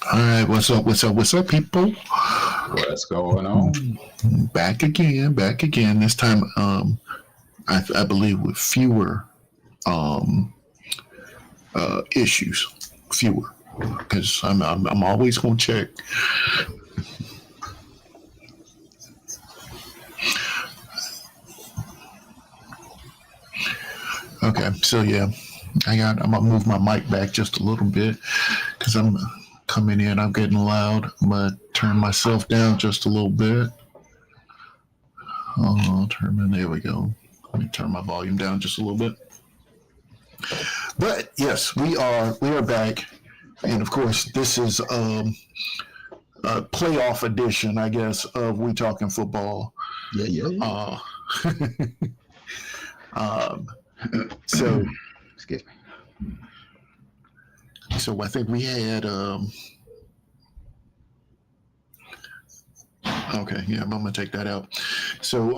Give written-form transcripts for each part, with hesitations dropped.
All right, what's up, people? What's going on? Back again. This time, I believe with fewer issues, because I'm always gonna check. Okay, so yeah, I'm gonna move my mic back just a little bit because I'm coming in. I'm getting loud. I'm gonna turn myself down just a little bit. There we go. Let me turn my volume down just a little bit. But yes, we are back, and of course, this is a playoff edition, I guess, of We Talkin Football. Yeah. So, excuse me. So I think we had. Okay, yeah, I'm gonna take that out. So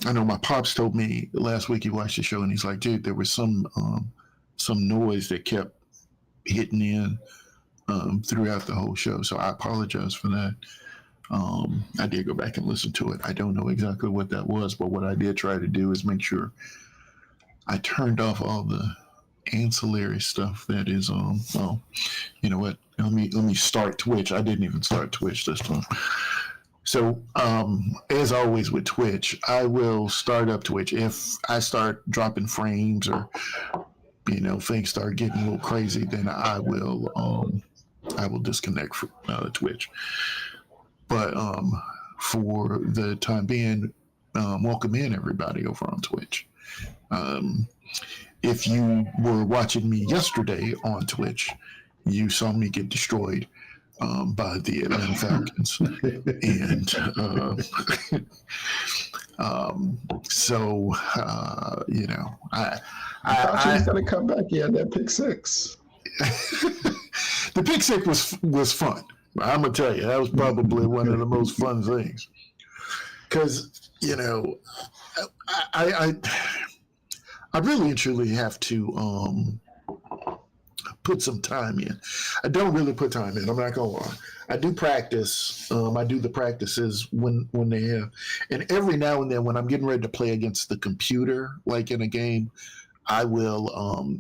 I know my pops told me last week he watched the show and he's like, dude, there was some noise that kept hitting in throughout the whole show. So I apologize for that. I did go back and listen to it. I don't know exactly what that was, but what I did try to do is make sure I turned off all the ancillary stuff that is well, you know what, let me start Twitch. I didn't even start Twitch this time. So as always with Twitch, I will start up Twitch if I start dropping frames or things start getting a little crazy, then I will disconnect from Twitch. But for the time being, welcome in everybody over on Twitch. If you were watching me yesterday on Twitch, you saw me get destroyed by the Atlanta Falcons. And I thought you was going to come back. You had that pick six. The pick six was fun. I'm gonna tell you, that was probably one of the most fun things. Because I really and truly have to put some time in. I don't really put time in. I'm not gonna lie. I do practice. I do the practices when they have, and every now and then when I'm getting ready to play against the computer, like in a game, I will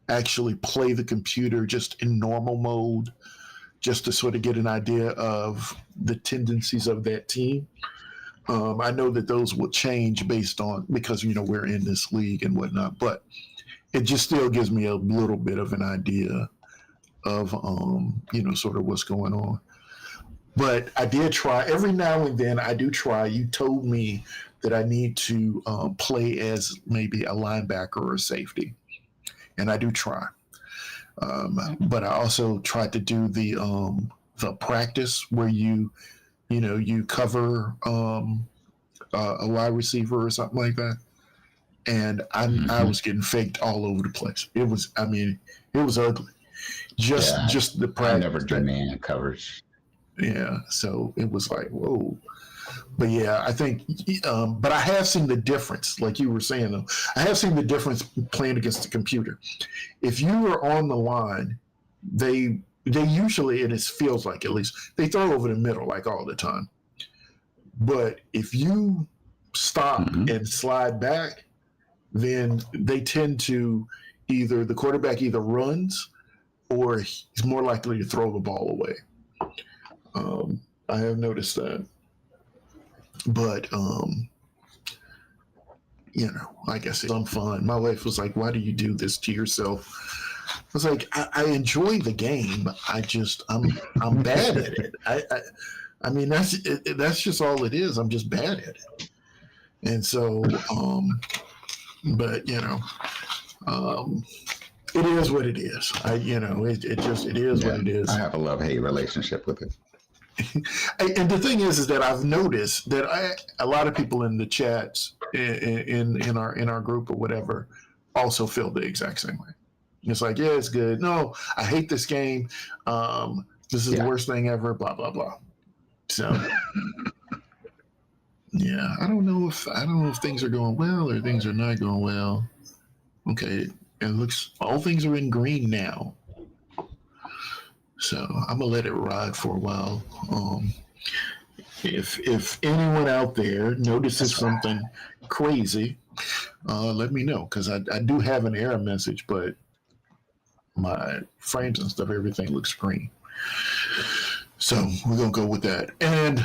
actually play the computer just in normal mode, just to sort of get an idea of the tendencies of that team. I know that those will change because we're in this league and whatnot, but it just still gives me a little bit of an idea of sort of what's going on. But I did try every now and then. I do try. You told me that I need to play as maybe a linebacker or a safety, and I do try. But I also tried to do the practice where you cover a wide receiver or something like that, and I was getting faked all over the place. It was ugly. Just the practice. I never do man coverage. Yeah, so it was like, whoa. But yeah, I think, but I have seen the difference, like you were saying, though. I have seen the difference playing against the computer. If you are on the line, they usually, and it feels like at least, they throw over the middle like all the time. But if you stop and slide back, then they tend to the quarterback either runs or he's more likely to throw the ball away. I have noticed that. But, I guess it's fun. My wife was like, why do you do this to yourself? I was like, I enjoy the game. I'm bad at it. I mean, that's just all it is. I'm just bad at it. And so, but, it is what it is. It is what it is. I have a love-hate relationship with it. And the thing is that I've noticed that a lot of people in the chats in our group or whatever also feel the exact same way. It's like, yeah, it's good. No, I hate this game. This is the worst thing ever. Blah blah blah. So, yeah, I don't know if things are going well or things are not going well. Okay, it looks all things are in green now. So I'm gonna let it ride for a while. If anyone out there notices something crazy, let me know, because I do have an error message, but my frames and stuff, everything looks green. So we're gonna go with that. And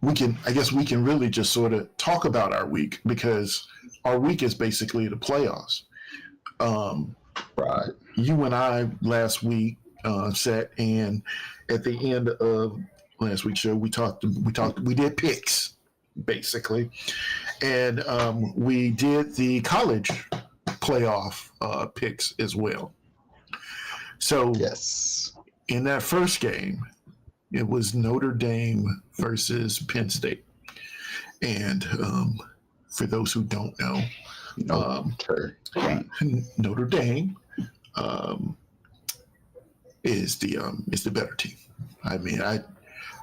we can really just sort of talk about our week, because our week is basically the playoffs. Right. You and I last week sat, and at the end of last week's show, we did picks basically, and we did the college playoff picks as well. So yes, in that first game, it was Notre Dame versus Penn State, and for those who don't know, Notre Dame is the better team. I mean, I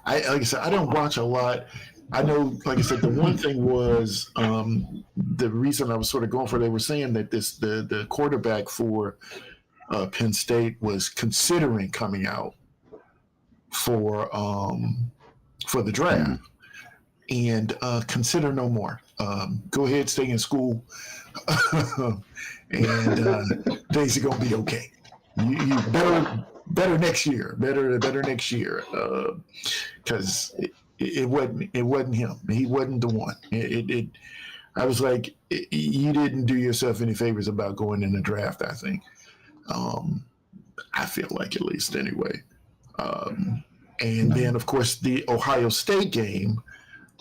like I said, I don't watch a lot. I know, like I said, the one thing was the reason I was sort of going for. They were saying that the quarterback for Penn State was considering coming out for the draft, and consider no more. Go ahead, stay in school, and things are gonna be okay. You better next year, better next year, because it wasn't him. He wasn't the one. I was like, you didn't do yourself any favors about going in the draft, I think. I feel like, at least anyway. And then, of course, the Ohio State game.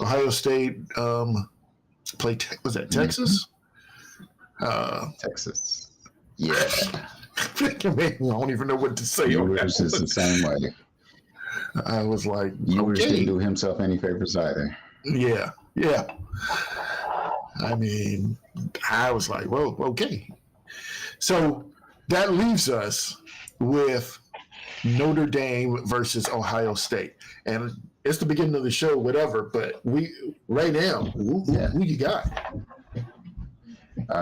Ohio State played, was that Texas? Texas. Yeah. I don't even know what to say. Ewers is the same way. I was like, Ewers okay. didn't do himself any favors either. Yeah. I mean, I was like, well, okay. So that leaves us with Notre Dame versus Ohio State. And it's the beginning of the show, whatever, but right now, who you got?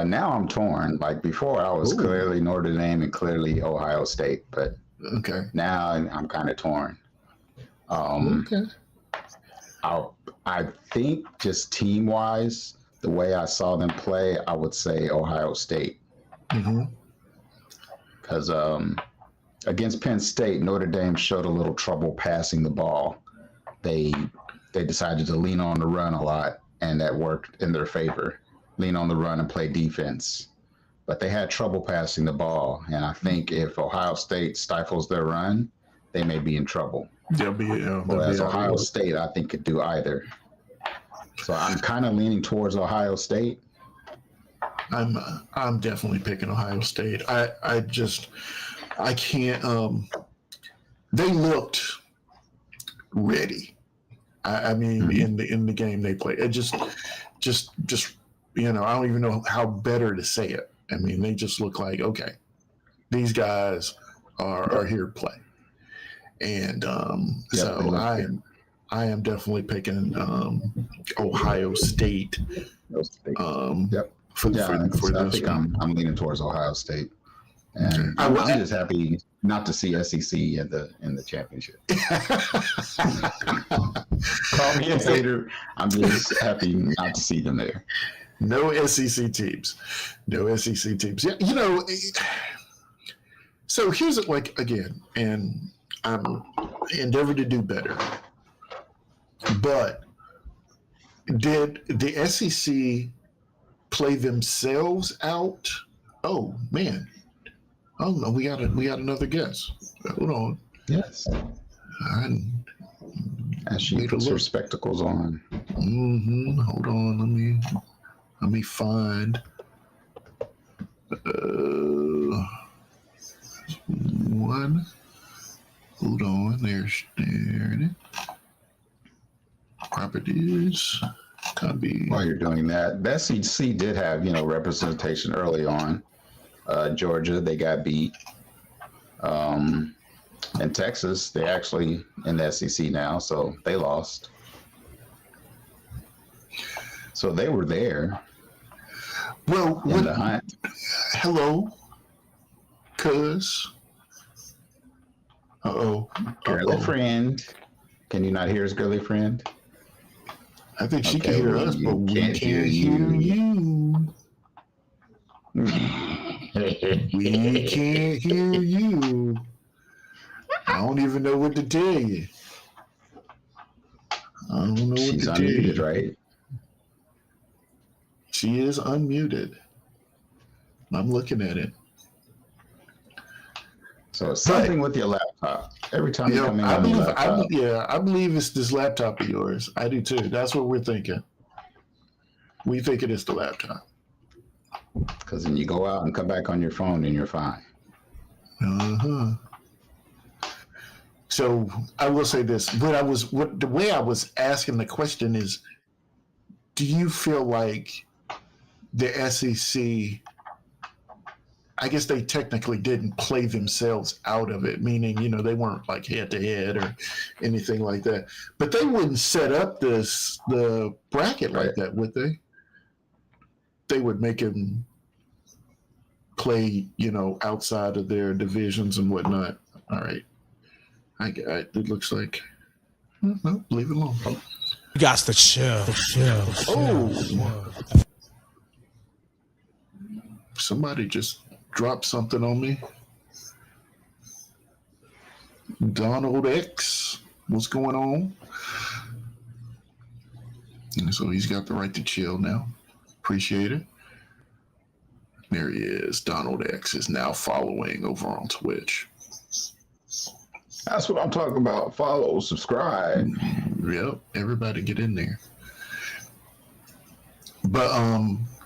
Now I'm torn. Like before, I was clearly Notre Dame and clearly Ohio State, but now I'm kind of torn. I think just team wise, the way I saw them play, I would say Ohio State. Because against Penn State, Notre Dame showed a little trouble passing the ball. They decided to lean on the run a lot, and that worked in their favor. Lean on the run and play defense. But they had trouble passing the ball, and I think if Ohio State stifles their run, they may be in trouble. Whereas Ohio State, I think, could do either. So I'm kind of leaning towards Ohio State. I'm definitely picking Ohio State. I can't. They looked ready. I mean, in the game they played, it just I don't even know how better to say it. I mean, they just look like, okay, these guys are here to play. And so I am definitely picking Ohio State. For this one. I'm leaning towards Ohio State, and I'm just happy not to see SEC in the championship. Call me a hater. I'm just happy not to see them there. No SEC teams. Yeah, so here's it like again, and I'm endeavoring to do better. But did the SEC play themselves out? Oh man. Oh no, we got another guess. Hold on. Yes. As she puts her spectacles on. Hold on. Let me find. One. Hold on. There it is. Properties. While you're doing that, the SEC did have representation early on. Georgia, they got beat. And Texas, they actually in the SEC now, so they lost. So they were there. Well, in the hunt. Hello, cuz. Girly friend. Can you not hear us, girly friend? I think she can hear us, but we can't hear you. We can't hear you. I don't even know what to tell you. I don't know what She's to tell you. She's unmuted, right? She is unmuted. I'm looking at it. So it's something with your laptop. Every time you come in on your laptop. I believe it's this laptop of yours. I do too. That's what we're thinking. We think it is the laptop. Because then you go out and come back on your phone and you're fine. So I will say this: the way I was asking the question is, do you feel like the SEC? I guess they technically didn't play themselves out of it, meaning they weren't like head to head or anything like that. But they wouldn't set up the bracket like that, would they? They would make them play, outside of their divisions and whatnot. All right. It looks like, no, leave it alone. You got to chill. Somebody just dropped something on me. Donald X, what's going on? And so he's got the right to chill now. Appreciate it. There he is. Donald X is now following over on Twitch. That's what I'm talking about. Follow, subscribe. Yep, everybody get in there. But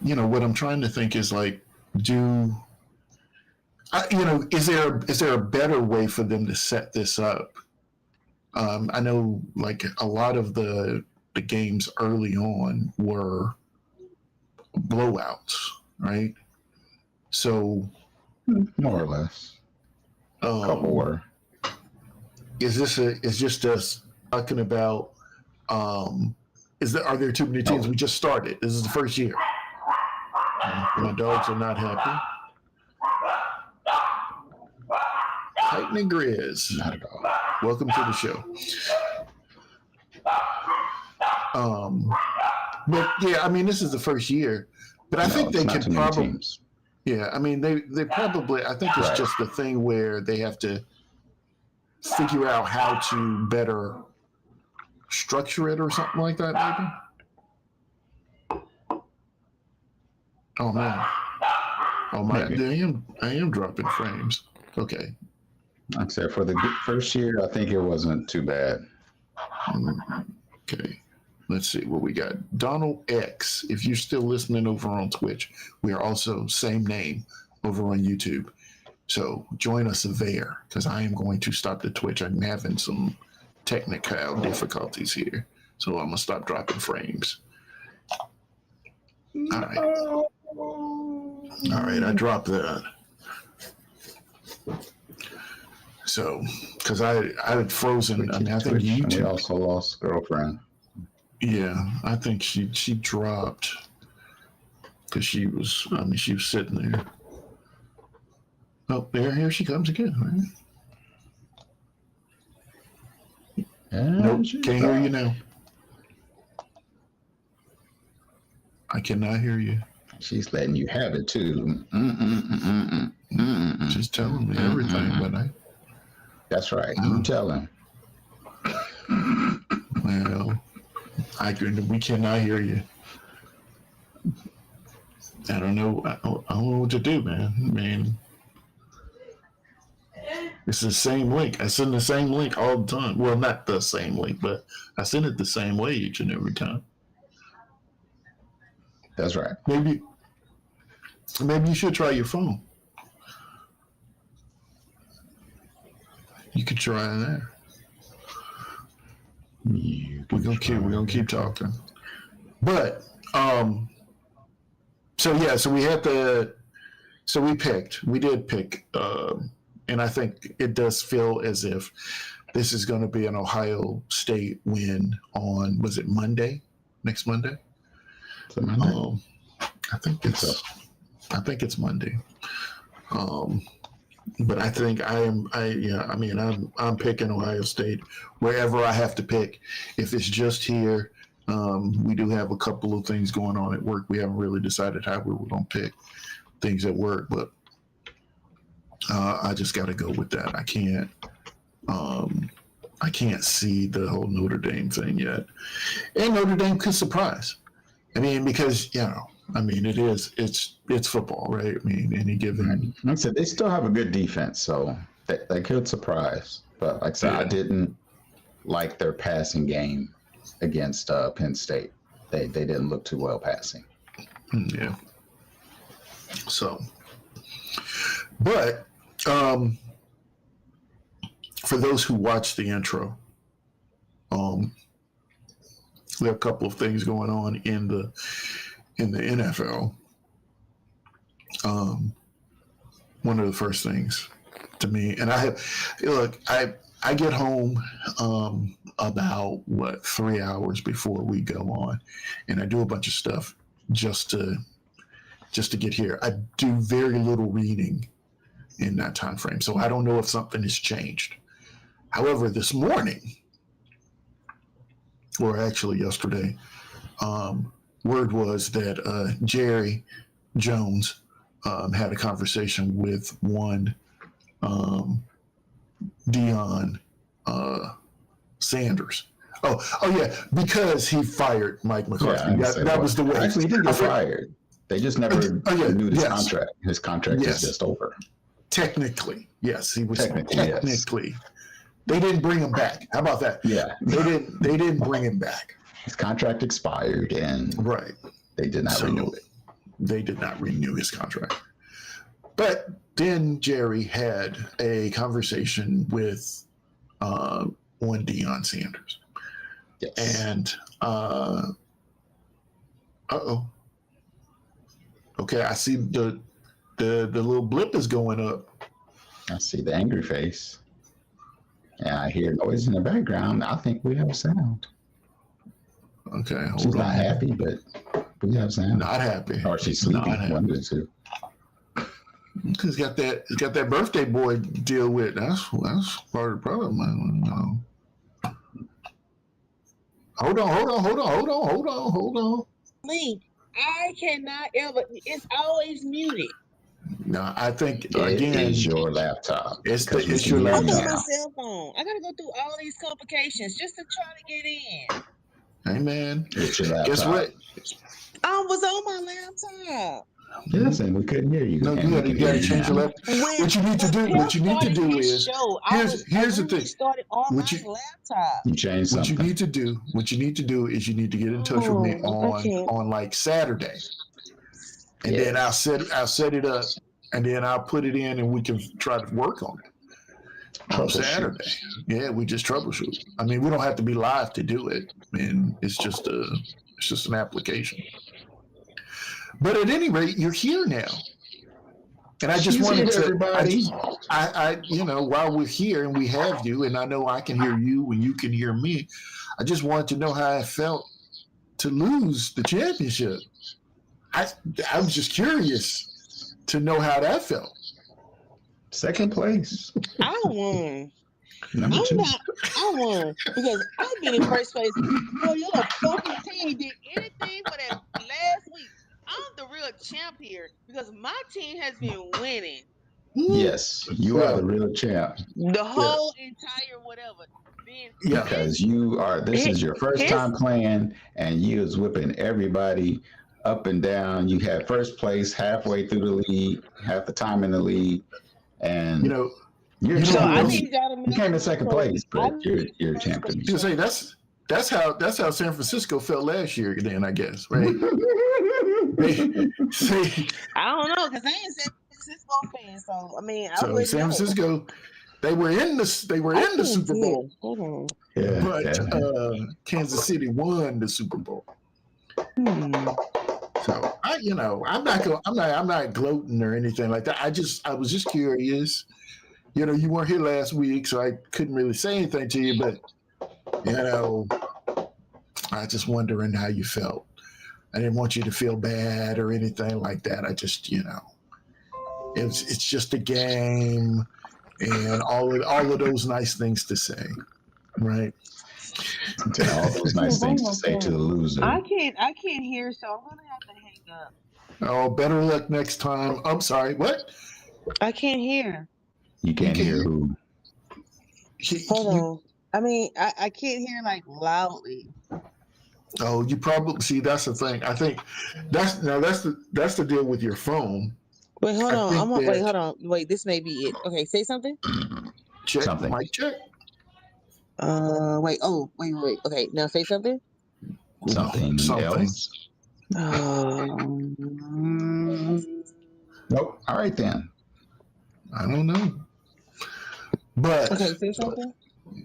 what I'm trying to think is like, is there a better way for them to set this up? I know like a lot of the games early on were blowouts, right? So more or less, a couple were. Is just us talking about? Are there too many teams? We just started. This is the first year. My dogs are not happy. Titan and Grizz. Not at all. Welcome to the show. But yeah, I mean, this is the first year, but I think they could probably. Teams. Yeah, I mean, they probably. I think it's just the thing where they have to figure out how to better structure it or something like that, maybe. Oh man. Oh my! I am dropping frames. Okay. Like I said, for the first year, I think it wasn't too bad. Okay. Let's see what we got. Donald X, if you're still listening over on Twitch, we are also same name over on YouTube. So join us there, because I am going to stop the Twitch. I'm having some technical difficulties here. So I'm going to stop dropping frames. All right. All right, I dropped that. So, because I had frozen. I mean, I think YouTube. We also lost girlfriend. Yeah, I think she dropped because she was sitting there. Oh, here she comes again. Right? Nope, can't hear you now. I cannot hear you. She's letting you have it too. She's telling me everything, but That's right. You tell him. Well, we cannot hear you. I don't know. I don't know what to do, man. I mean, it's the same link. I send the same link all the time. Well, not the same link, but I send it the same way each and every time. That's right. Maybe you should try your phone. You could try that. We're gonna keep talking. But so we did pick and I think it does feel as if this is going to be an Ohio State win on, was it Monday? Next Monday? Is it Monday? I think it's Monday. But I think I'm picking Ohio State wherever I have to pick. If it's just here, we do have a couple of things going on at work. We haven't really decided how we were going to pick things at work, but I just got to go with that. I can't see the whole Notre Dame thing yet, and Notre Dame could surprise. I mean, because it's football, right? I mean, any given. Like I said, they still have a good defense, so they could surprise. But like I said, I didn't like their passing game against Penn State. They didn't look too well passing. Yeah. So, but for those who watched the intro, there are a couple of things going on in the NFL. One of the first things to me, and I get home about 3 hours before we go on, and I do a bunch of stuff just to get here. I do very little reading in that time frame, so I don't know if something has changed. However, this morning, or actually yesterday, word was that Jerry Jones had a conversation with one Deion Sanders. Oh yeah, because he fired Mike McCarthy. Yeah, That was the way. Actually, he didn't get fired. They just never renewed his contract. His contract is just over. Technically, yes, he was Technically. Yes. They didn't bring him back. How about that? Yeah, They didn't bring him back. His contract expired, and they did not renew it. They did not renew his contract. But then Jerry had a conversation with one Deion Sanders. Yes. And okay, I see the little blip is going up. I see the angry face. And I hear noise in the background. I think we have sound. Okay, she's not happy, but we have sound. Not happy. Or she's sleeping. One of the two. He's got that birthday boy to deal with. That's part of the problem, man. Hold on. Link, I cannot ever. It's always muted. No, I think it again, is your laptop. It's your laptop. I'm on my cell phone. I gotta go through all these complications just to try to get in. Hey man, it's your laptop. Guess what? I was on my laptop. Yes, and we couldn't hear you. No, you gotta change your laptop. What you need to do is here's the thing. Started on my laptop. You change something. What you need to do is you need to get in touch with me on like Saturday. And then I'll set it up, and then I'll put it in, and we can try to work on it on Saturday. Yeah, we just troubleshoot. I mean, we don't have to be live to do it. I mean, it's just an application. But at any rate, you're here now, and I just wanted to. Everybody, I while we're here and we have you, and I know I can hear you and you can hear me. I just wanted to know how I felt to lose the championship. I was just curious to know how that felt. Second place. I won. Number two. I won because I've been in first place. Well, your fucking team did anything for that last week. I'm the real champ here because my team has been winning. Yes, you are the real champ. The whole entire whatever. Because you are. This is your first time playing, and you is whipping everybody up and down. You had first place halfway through the league, half the time in the league, and you're champ. You came in second place, but you're champion. You say that's how San Francisco felt last year. Then I guess, right? I don't know because I ain't San Francisco fan, so I mean, San Francisco. They were in the Super Bowl, but Kansas City won the Super Bowl. So I'm not gloating or anything like that. I was just curious. You weren't here last week, so I couldn't really say anything to you. But I just wondering how you felt. I didn't want you to feel bad or anything like that. I just it's just a game, and all of those nice things to say, right? All those nice things to say to the loser. I can't hear, so I'm gonna have to hang up. Oh, better luck next time. I'm sorry. What? I can't hear. You can't hear who? Hold on. I mean, I can't hear like loudly. Oh, you probably see. That's the thing. I think that's the deal with your phone. Wait, hold on. Hold on. Wait, this may be it. Okay, say something. Check. Something. Mic check. Wait. Oh, wait. Okay, now say something. Something. Else. Nope. All right then. I don't know. But okay, say something.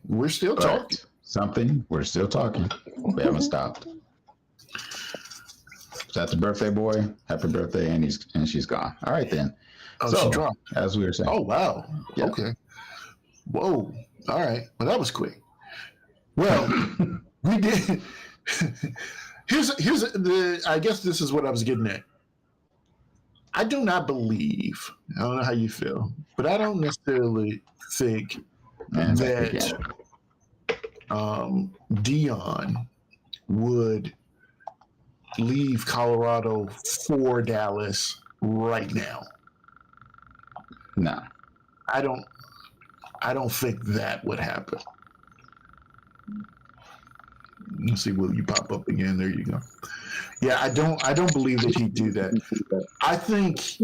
We're still talking. Something. We're still talking. We haven't stopped. Is that the birthday boy? Happy birthday, and she's gone. All right then. Oh, she dropped. As we were saying. Oh wow. Yeah. Okay. Whoa. All right. Well, that was quick. Well, we did. Here's the. I guess this is what I was getting at. I do not believe. I don't know how you feel, but I don't necessarily think that Deion would leave Colorado for Dallas right now. No, I don't think that would happen. Let's see, will you pop up again? There you go. Yeah, I don't believe that he'd do that. I think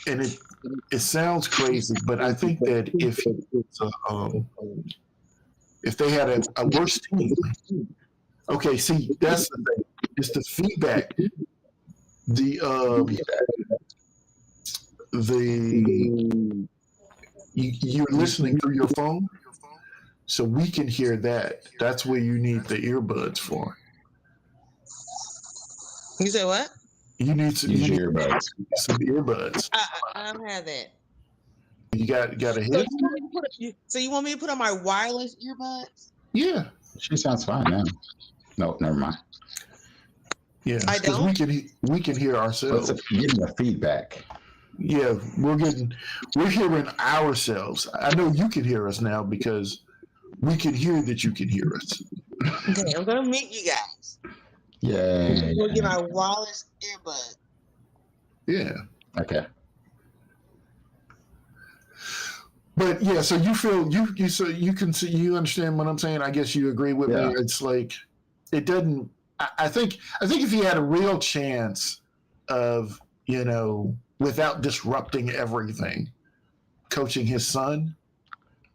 and it sounds crazy, but I think that if they had a worse team, okay, see, that's the thing. It's the feedback. You're listening through your phone, so we can hear that. That's where you need the earbuds for. You said what? You need some earbuds. I don't have that. You got a hit? So you want me to put on my wireless earbuds? Yeah. She sounds fine now. No, never mind. Yeah, because we can hear ourselves. Getting the feedback. Yeah, we're hearing ourselves. I know you can hear us now because we can hear that you can hear us. Okay, I'm gonna meet you guys. Yeah. We'll get our wireless earbuds. Yeah. Okay. But yeah, so you feel you can see, you understand what I'm saying? I guess you agree with me. It's like it doesn't. I think if he had a real chance of, without disrupting everything, coaching his son,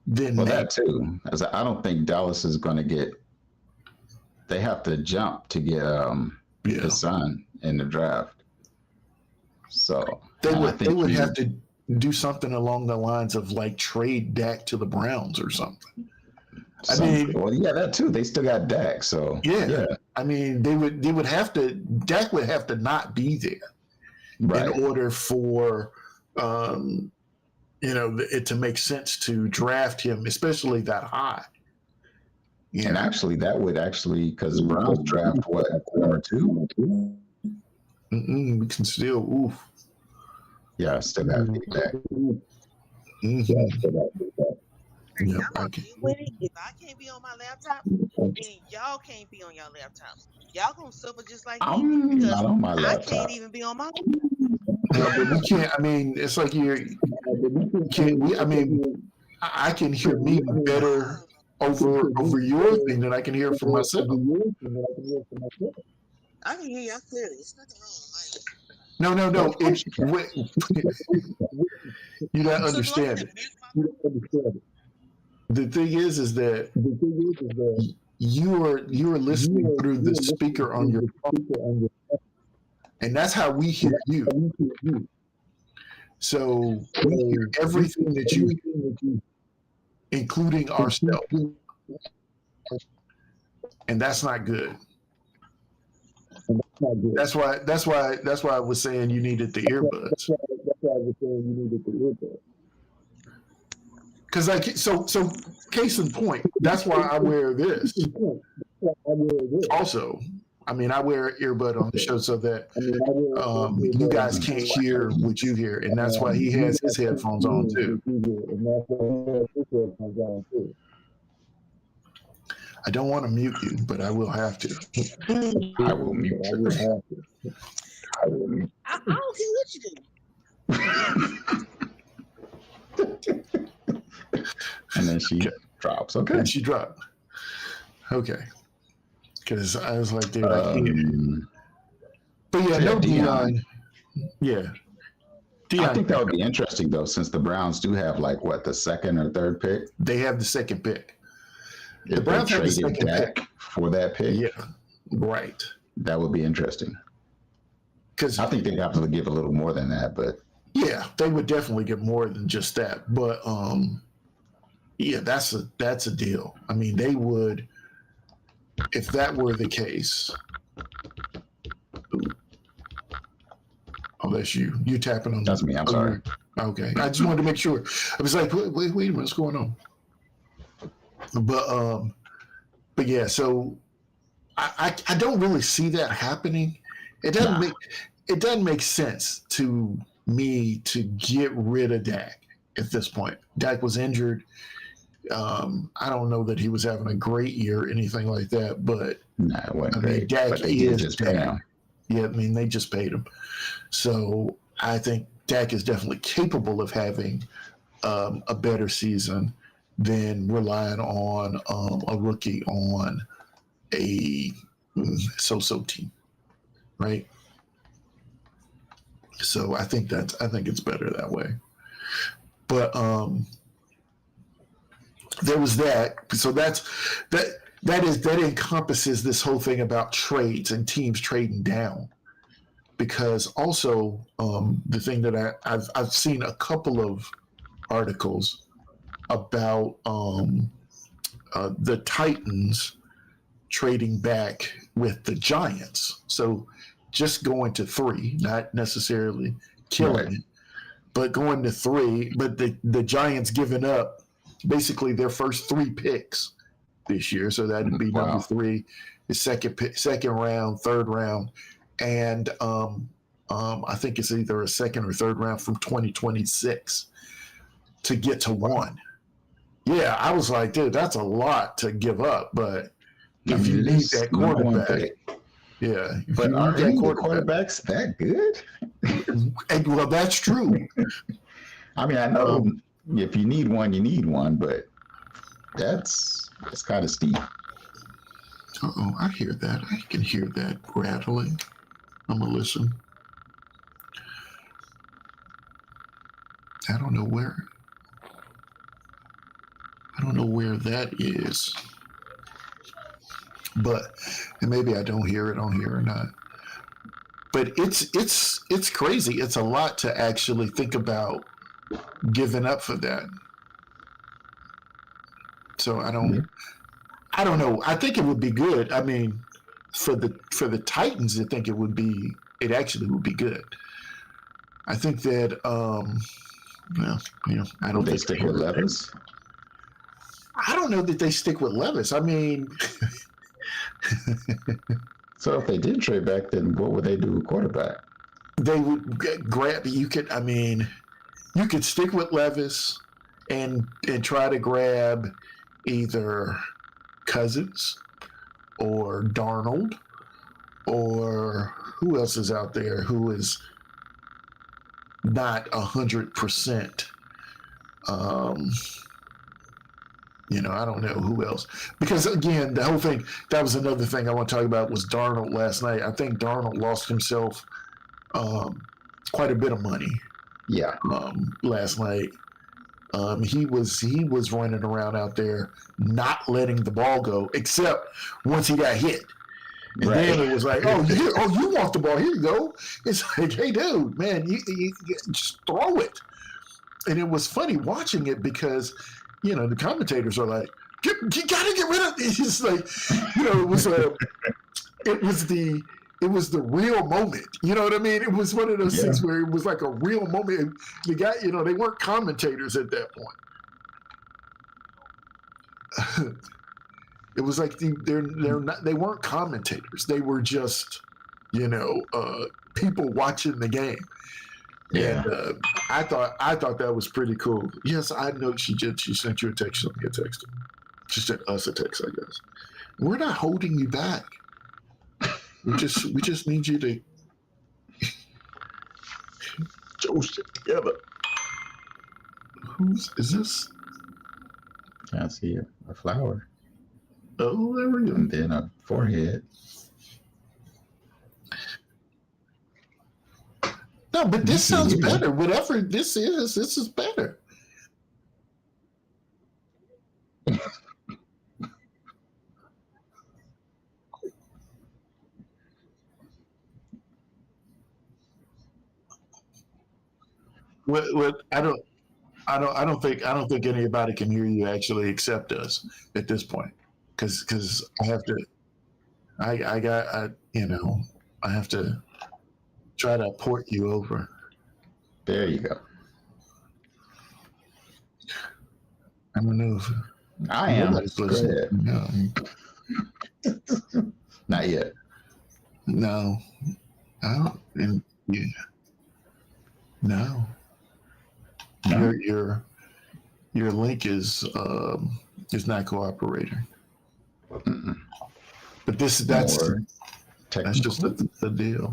then that too. As I don't think Dallas is going to get. They have to jump to get his son in the draft. So they would have to do something along the lines of like trade Dak to the Browns or something. That too. They still got Dak, so yeah. I mean, they would have to. Dak would have to not be there in order for it to make sense to draft him, especially that high. Yeah. And actually, that would because Browns draft number 2. We can still oof. Yeah, still got feedback. Yeah, if I can't be on my laptop, then y'all can't be on your laptops. Y'all gonna suffer just like me because not on my laptop. I can't even be on my. But we can't. I mean, it's like I can hear me better over your thing than I can hear from myself. I can hear y'all clearly. It's nothing wrong with mine. No. You don't understand it. The thing is that you are listening through the speaker on your phone, and that's how we hear you. So we hear everything that you, including ourselves, and that's not good. That's why I was saying you needed the earbuds. Because so case in point, that's why I wear this. Also, I mean, I wear an earbud on the show so that you guys can't hear what you hear, and that's why he has his headphones on too. I don't want to mute you, but I will have to. I will mute you. I don't care what you do. And then she drops. Okay. And she dropped. Okay. Because I was like, dude, I can't. But yeah, no Dion. Yeah. I think that would be interesting, though, since the Browns do have, the second or third pick. They have the second pick. The Browns have the second pick for that pick. Yeah, right. That would be interesting. Because I think they'd have to give a little more than that, but yeah, they would definitely get more than just that. But yeah, that's a deal. I mean, they would, if that were the case. Oh, that's you. You tapping on that's me. I'm sorry. Okay, I just wanted to make sure. I was like, wait a minute, what's going on? But yeah, so I don't really see that happening. It doesn't make sense to me to get rid of Dak at this point. Dak was injured. I don't know that he was having a great year or anything like that, but it wasn't great. Dak is Dak. Yeah, I mean, they just paid him. So I think Dak is definitely capable of having a better season than relying on a rookie on a so-so team, right? So I think it's better that way. But there was that. So that encompasses this whole thing about trades and teams trading down. Because also the thing that I've seen a couple of articles about the Titans trading back with the Giants. So just going to 3, not necessarily killing it, but going to 3. But the Giants giving up basically their first 3 picks this year. So that'd be number 3, the second round, third round, and I think it's either a second or third round from 2026 to get to 1. Yeah, I was like, dude, that's a lot to give up. But if you need that quarterback, yeah. But are any quarterbacks that good? And, well, that's true. I mean, I know if you need one, you need one, but that's kind of steep. Uh-oh, I hear that. I can hear that rattling. I'm going to listen. I don't know where that is. But and maybe I don't hear it on here or not. But it's crazy. It's a lot to actually think about giving up for that. So I don't know. I think it would be good. I mean, for the Titans, I think it actually would be good. I think that I don't think stick with Levis. I don't know that they stick with Levis. I mean, so if they did trade back, then what would they do with quarterback? They would grab. You could stick with Levis and try to grab either Cousins or Darnold or who else is out there who is not 100%. I don't know who else. Because again, the whole thing, that was another thing I want to talk about was Darnold last night. I think Darnold lost himself quite a bit of money. Yeah. Last night. He was running around out there not letting the ball go, except once he got hit. And then it was like, you want the ball, here you go. It's like, hey, dude, man, you just throw it. And it was funny watching it because, the commentators are like, you got to get rid of it. It's like, it was the real moment. You know what I mean? It was one of those things where it was like a real moment. The guy, they weren't commentators at that point. It was like they weren't commentators. They were just, people watching the game. Yeah. And I thought that was pretty cool. Yes, I know she sent you a text. Sent me a text. She sent us a text, I guess. We're not holding you back. We just need you to Joe shit together. Is this? I see a flower. Oh, there we go. And then a forehead. No, but this sounds better. Whatever this is better. I don't think anybody can hear you actually except us at this point, because I have to. I have to try to port you over. There you go. I don't know if I am. No. Not yet. No. I don't. And yeah. No. Your link is not cooperating. Mm-mm. But that's just the deal.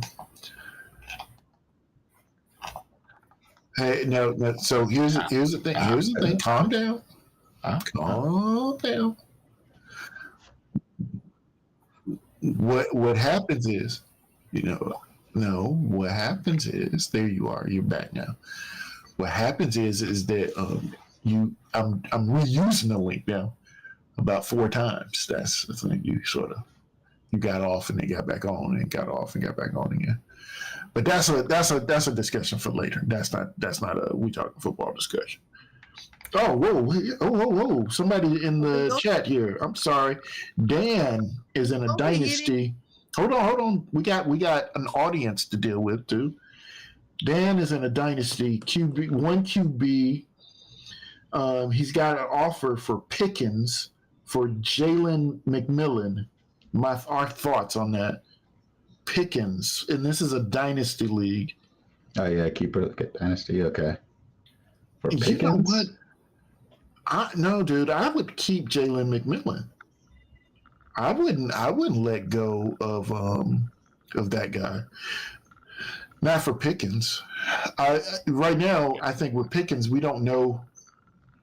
Hey, no. So here's the thing. Here's the thing. Calm down. Calm down. what happens is, no, what happens is, there you are, you're back now. What happens is that I'm reusing the link now about 4 times. That's the thing. You got off and then got back on and got off and got back on again. But that's a discussion for later. That's not a We Talkin Football discussion. Oh, whoa. Somebody in the chat here. I'm sorry. Dan is in a dynasty. Hold on. We got an audience to deal with too. Dan is in a dynasty QB, 1 QB. He's got an offer for Pickens for Jalen McMillan. Our thoughts on that. Pickens, and this is a dynasty league. Oh yeah, keeper dynasty. Okay. For Pickens? You know what? No, dude. I would keep Jalen McMillan. I wouldn't let go of that guy. Not for Pickens. Right now, I think with Pickens, we don't know.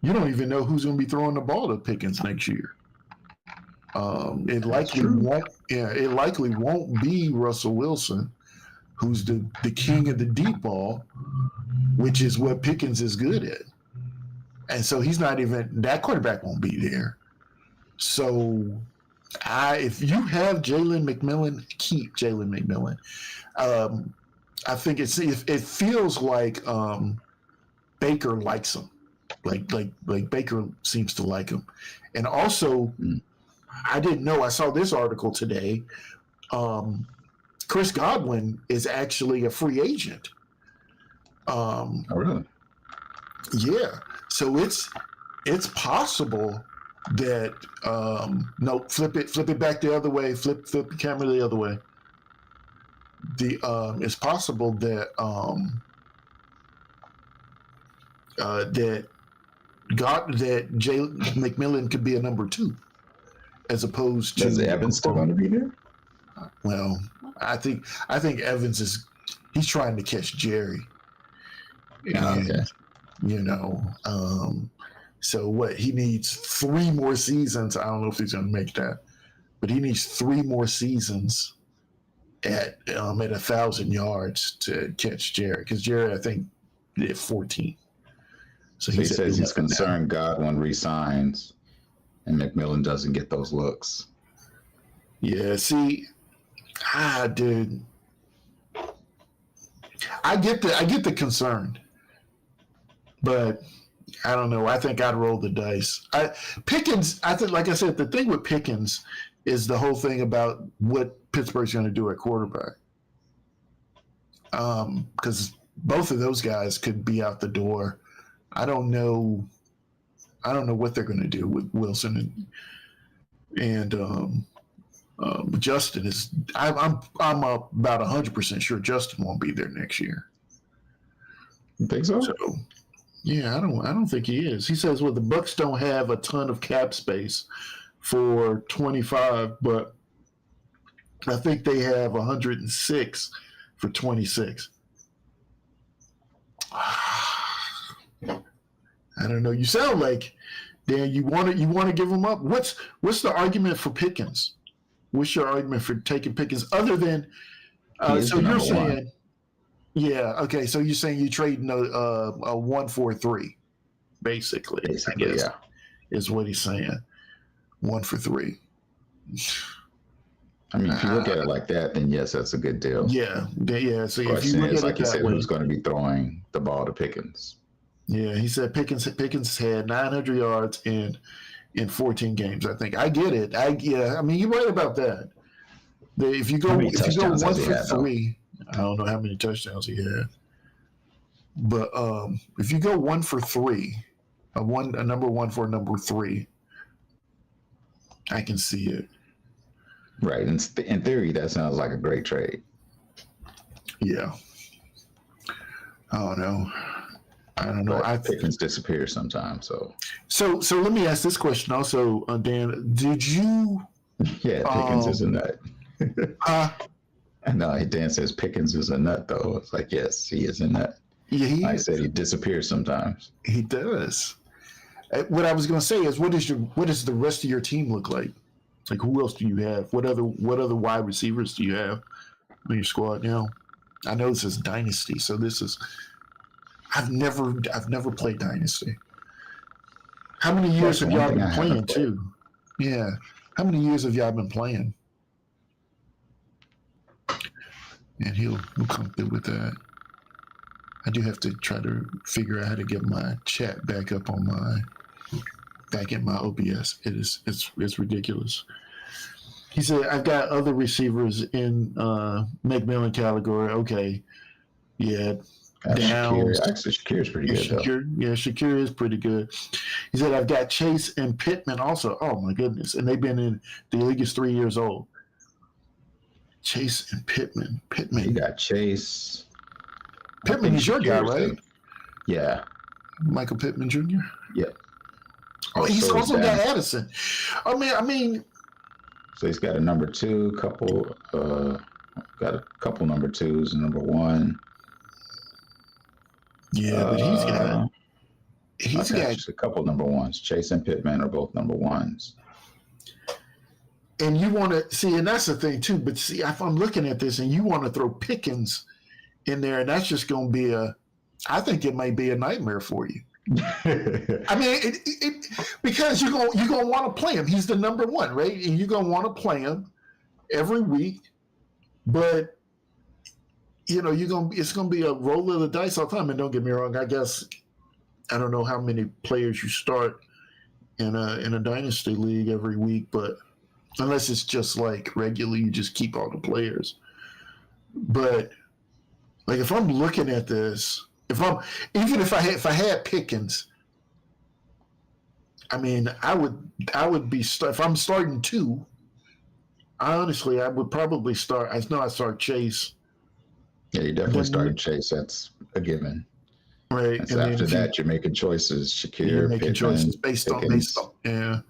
You don't even know who's going to be throwing the ball to Pickens next year. It likely won't be Russell Wilson, who's the king of the deep ball, which is what Pickens is good at. And so he's not even, that quarterback won't be there. So if you have Jalen McMillan, keep Jalen McMillan. I think it feels like Baker likes him. Like Baker seems to like him. And also, I didn't know, I saw this article today. Chris Godwin is actually a free agent. Oh, really? Yeah. So it's possible that no, flip it back the other way, flip the camera the other way. It's possible that that Jay McMillan could be a number 2, as opposed to. Is Evans still going to be there? Well, I think Evans he's trying to catch Jerry. And, okay. So what he needs 3 more seasons. I don't know if he's going to make that, but he needs 3 more seasons at 1,000 yards to catch Jerry, because Jerry, I think, did 14. So he says he's concerned Godwin resigns and McMillan doesn't get those looks. Yeah, see, dude, I get the concern, but I don't know. I think I'd roll the dice. Pickens, I think, like I said, the thing with Pickens is the whole thing about what Pittsburgh's going to do at quarterback. Because both of those guys could be out the door. I don't know what they're going to do with Wilson and Justin is. I'm about 100% sure Justin won't be there next year. You think so? So, yeah, I don't think he is. He says, well, the Bucs don't have a ton of cap space for 25, but I think they have 106 for 26. I don't know. You sound like, Dan, you want to give him up. What's the argument for Pickens? What's your argument for taking Pickens other than? So you're saying, yeah, okay. So you're saying you trading a 1 for 3, basically. I guess, yeah, is what he's saying. 1 for 3. I mean, if you look at it like that, then yes, that's a good deal. Yeah. So if you question look is, at like it you that said, way, who's going to be throwing the ball to Pickens? Yeah, he said Pickens had 900 yards in 14 games. I think I get it. I mean, you're right about that. If you go 1 for 3, I don't know how many touchdowns he had, but if you go 1 for 3, a number 1 for number 3, I can see it. Right. In theory, that sounds like a great trade. Yeah. Oh no. I don't know. But Pickens disappears sometimes. So let me ask this question also, Dan. Did you? Yeah, Pickens is a nut. No, Dan says Pickens is a nut, though. It's like, yes, he is a nut. Yeah, I said he disappears sometimes. He does. What I was going to say is, what does the rest of your team look like? Like, who else do you have? What other wide receivers do you have on your squad now? I know this is Dynasty, so this is. I've never played Dynasty. How many years have y'all been playing too? Yeah. How many years have y'all been playing? And he'll come through with that. I do have to try to figure out how to get my chat back up on back in my OBS. It's ridiculous. He said, I've got other receivers in McMillan category. Okay. Yeah. Downs. Actually, Shakir's pretty good, though. Yeah, Shakir is pretty good. He said, I've got Chase and Pittman also. Oh, my goodness. And they've been in the league is 3 years old. Chase and Pittman. You got Chase. Pittman is your guy, right? Yeah. Michael Pittman Jr.? Yep. Oh, he's also got Addison. I mean. So he's got a number 2, got a couple number 2s and number 1. Yeah, but he's got just a couple number 1s. Chase and Pittman are both number 1s. And you want to see, and that's the thing too. But see, if I'm looking at this, and you want to throw Pickens in there, and that's just going to be I think it may be a nightmare for you. I mean, because you're going to want to play him. He's the number 1, right? And you're going to want to play him every week. But it's going to be a roll of the dice all the time. And don't get me wrong, I guess I don't know how many players you start in a dynasty league every week, but unless it's just like regularly, you just keep all the players. But like if I'm looking at this, if I had Pickens, I mean, I would be if I'm starting 2. Honestly, I would probably start. I know I start Chase. Yeah, you definitely started Chase. That's a given. Right. And so after that, you're making choices. Shakir, you're making Pittman, choices based on yeah.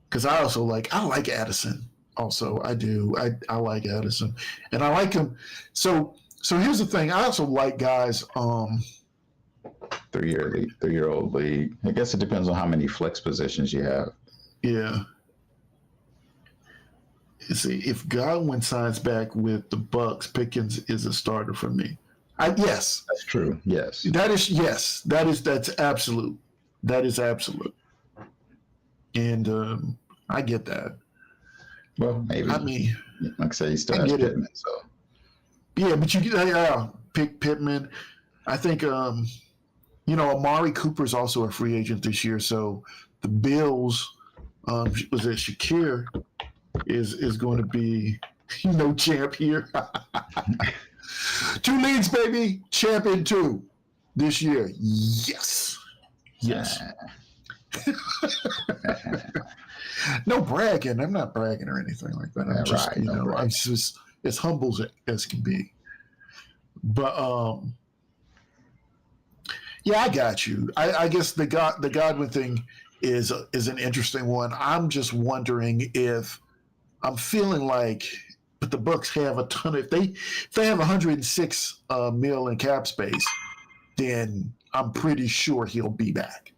Because I like Addison. Also, I do. I like Addison, and I like him. So here's the thing. I also like guys. 3-year-old league. I guess it depends on how many flex positions you have. Yeah. See, if Godwin signs back with the Bucks, Pickens is a starter for me. Yes, that's true. Yes, that's absolute. That is absolute. And I get that. Well, maybe. I mean, like I say, he still has Pittman. So yeah, but you pick Pittman. I think Amari Cooper's also a free agent this year. So the Bills, was it Shakir? Is going to be champ here. 2 leagues, baby. Champion 2 this year. Yes. No bragging. I'm not bragging or anything like that. I'm just, I'm just as humble as can be. But yeah, I got you. I guess the Godwin thing is an interesting one. I'm just wondering if I'm feeling like, but the Bucks have a ton of. If they have 106 mil in cap space, then I'm pretty sure he'll be back.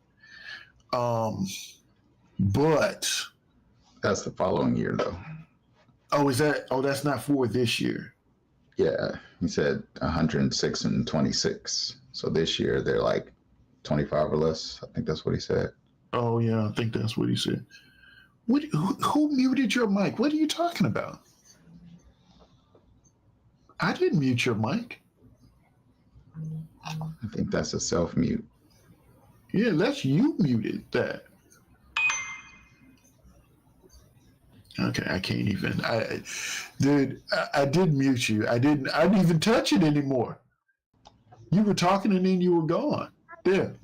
But that's the following year, though. Oh, is that? Oh, that's not for this year. Yeah, he said 106 and 26. So this year they're like 25 or less. I think that's what he said. Oh yeah, I think that's what he said. Who muted your mic? What are you talking about? I didn't mute your mic. I think that's a self-mute. Yeah, that's you muted that. Okay, I can't even. I did mute you. I didn't even touch it anymore. You were talking and then you were gone. There.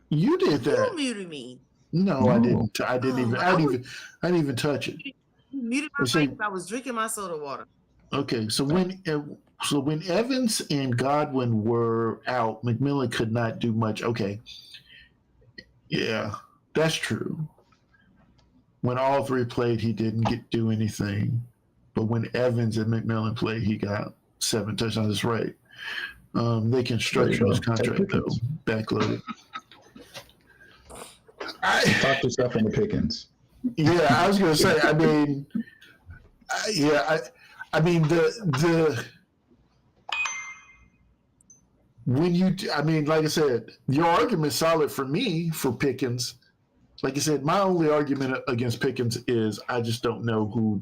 You did that. You muted me. No, I didn't. I didn't even touch it. You muted my mic because I was drinking my soda water. Okay, so when Evans and Godwin were out, McMillan could not do much. Okay, yeah, that's true. When all three played, he didn't do anything. But when Evans and McMillan played, he got 7 touchdowns. That's right. They can structure his contract though, backloaded. Talk yourself into Pickens. Yeah, I was gonna say. I mean, I mean the when you, I mean, like I said, your argument's solid for me for Pickens. Like I said, my only argument against Pickens is I just don't know who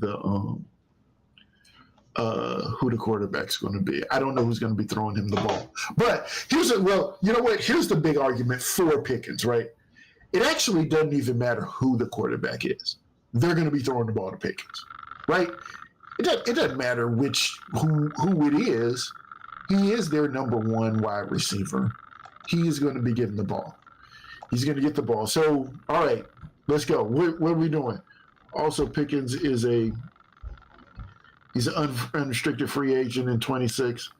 the quarterback's going to be. I don't know who's going to be throwing him the ball. But you know what? Here's the big argument for Pickens, right? It actually doesn't even matter who the quarterback is. They're going to be throwing the ball to Pickens, right? It doesn't matter who it is. He is their number one wide receiver. He is going to be getting the ball. He's going to get the ball. So, all right, let's go. What are we doing? Also, Pickens is he's an unrestricted free agent in 26.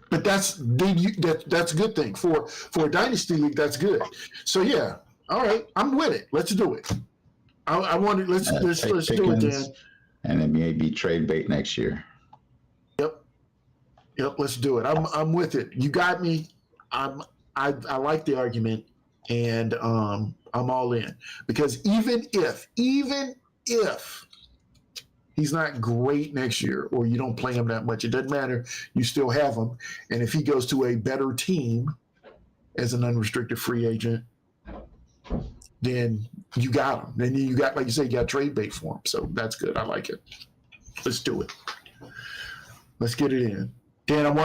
But that's a good thing for a dynasty league. That's good. So yeah, all right, I'm with it. Let's do it. I want to let's do it, Dan. And it may be trade bait next year. Yep. Let's do it. I'm with it. You got me. I like the argument, and I'm all in because even if he's not great next year, or you don't play him that much, it doesn't matter. You still have him. And if he goes to a better team as an unrestricted free agent, then you got him. Then you got, like you said, you got trade bait for him. So that's good. I like it. Let's do it. Let's get it in. Dan, all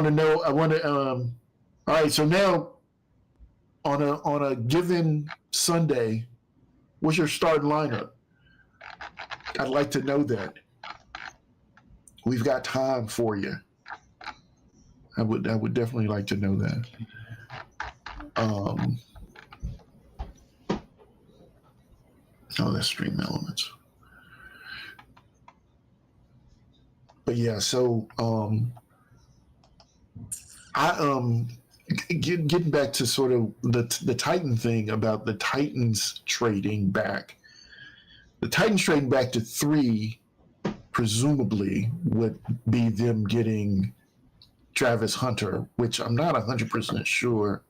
right, so now on a given Sunday, what's your starting lineup? I'd like to know that. We've got time for you. I would definitely like to know that. That's Stream Elements. But yeah, so getting back to sort of the Titan thing about the Titans trading back. The Titans trading back to 3 presumably would be them getting Travis Hunter, which I'm not 100% sure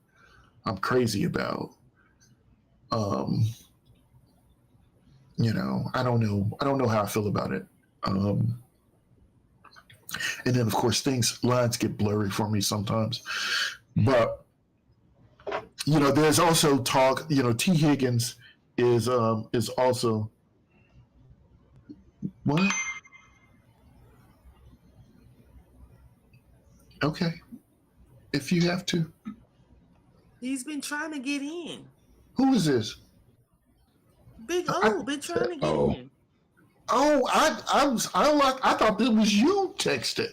I'm crazy about. I don't know how I feel about it. And then of course lines get blurry for me sometimes. But there's also talk, T. Higgins is also what? Okay. If you have to. He's been trying to get in. Who is this? Big O been trying to get in. Oh, I thought that was you texted.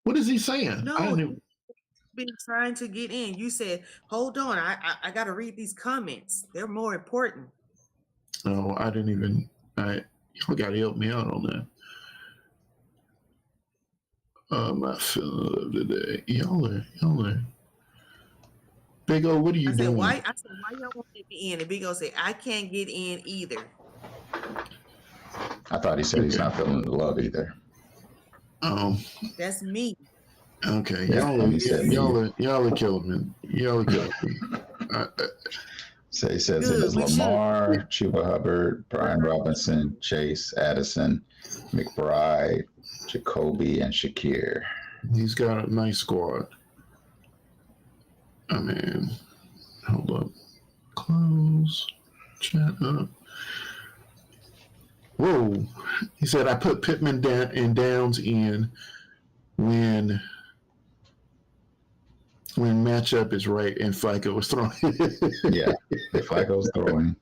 What is he saying? No, he's been trying to get in. You said, hold on, I gotta read these comments. They're more important. No, I didn't even y'all gotta help me out on that. My feeling of the day. Y'all are. Big O, what are you doing? Why y'all won't let me in? And Big O said, I can't get in either. I thought he said he's not feeling the love either. Oh. That's me. Okay. Yeah, y'all are killing me. Y'all are killing me. So he says it is Lamar, Chuba Hubbard, Brian Robinson, Chase, Addison, McBride, Jacoby, and Shakir. He's got a nice squad. I mean, hold up. Close. Chat up. Whoa. He said, I put Pittman and Downs in when matchup is right and Flacco was throwing. Yeah, if Flacco's throwing,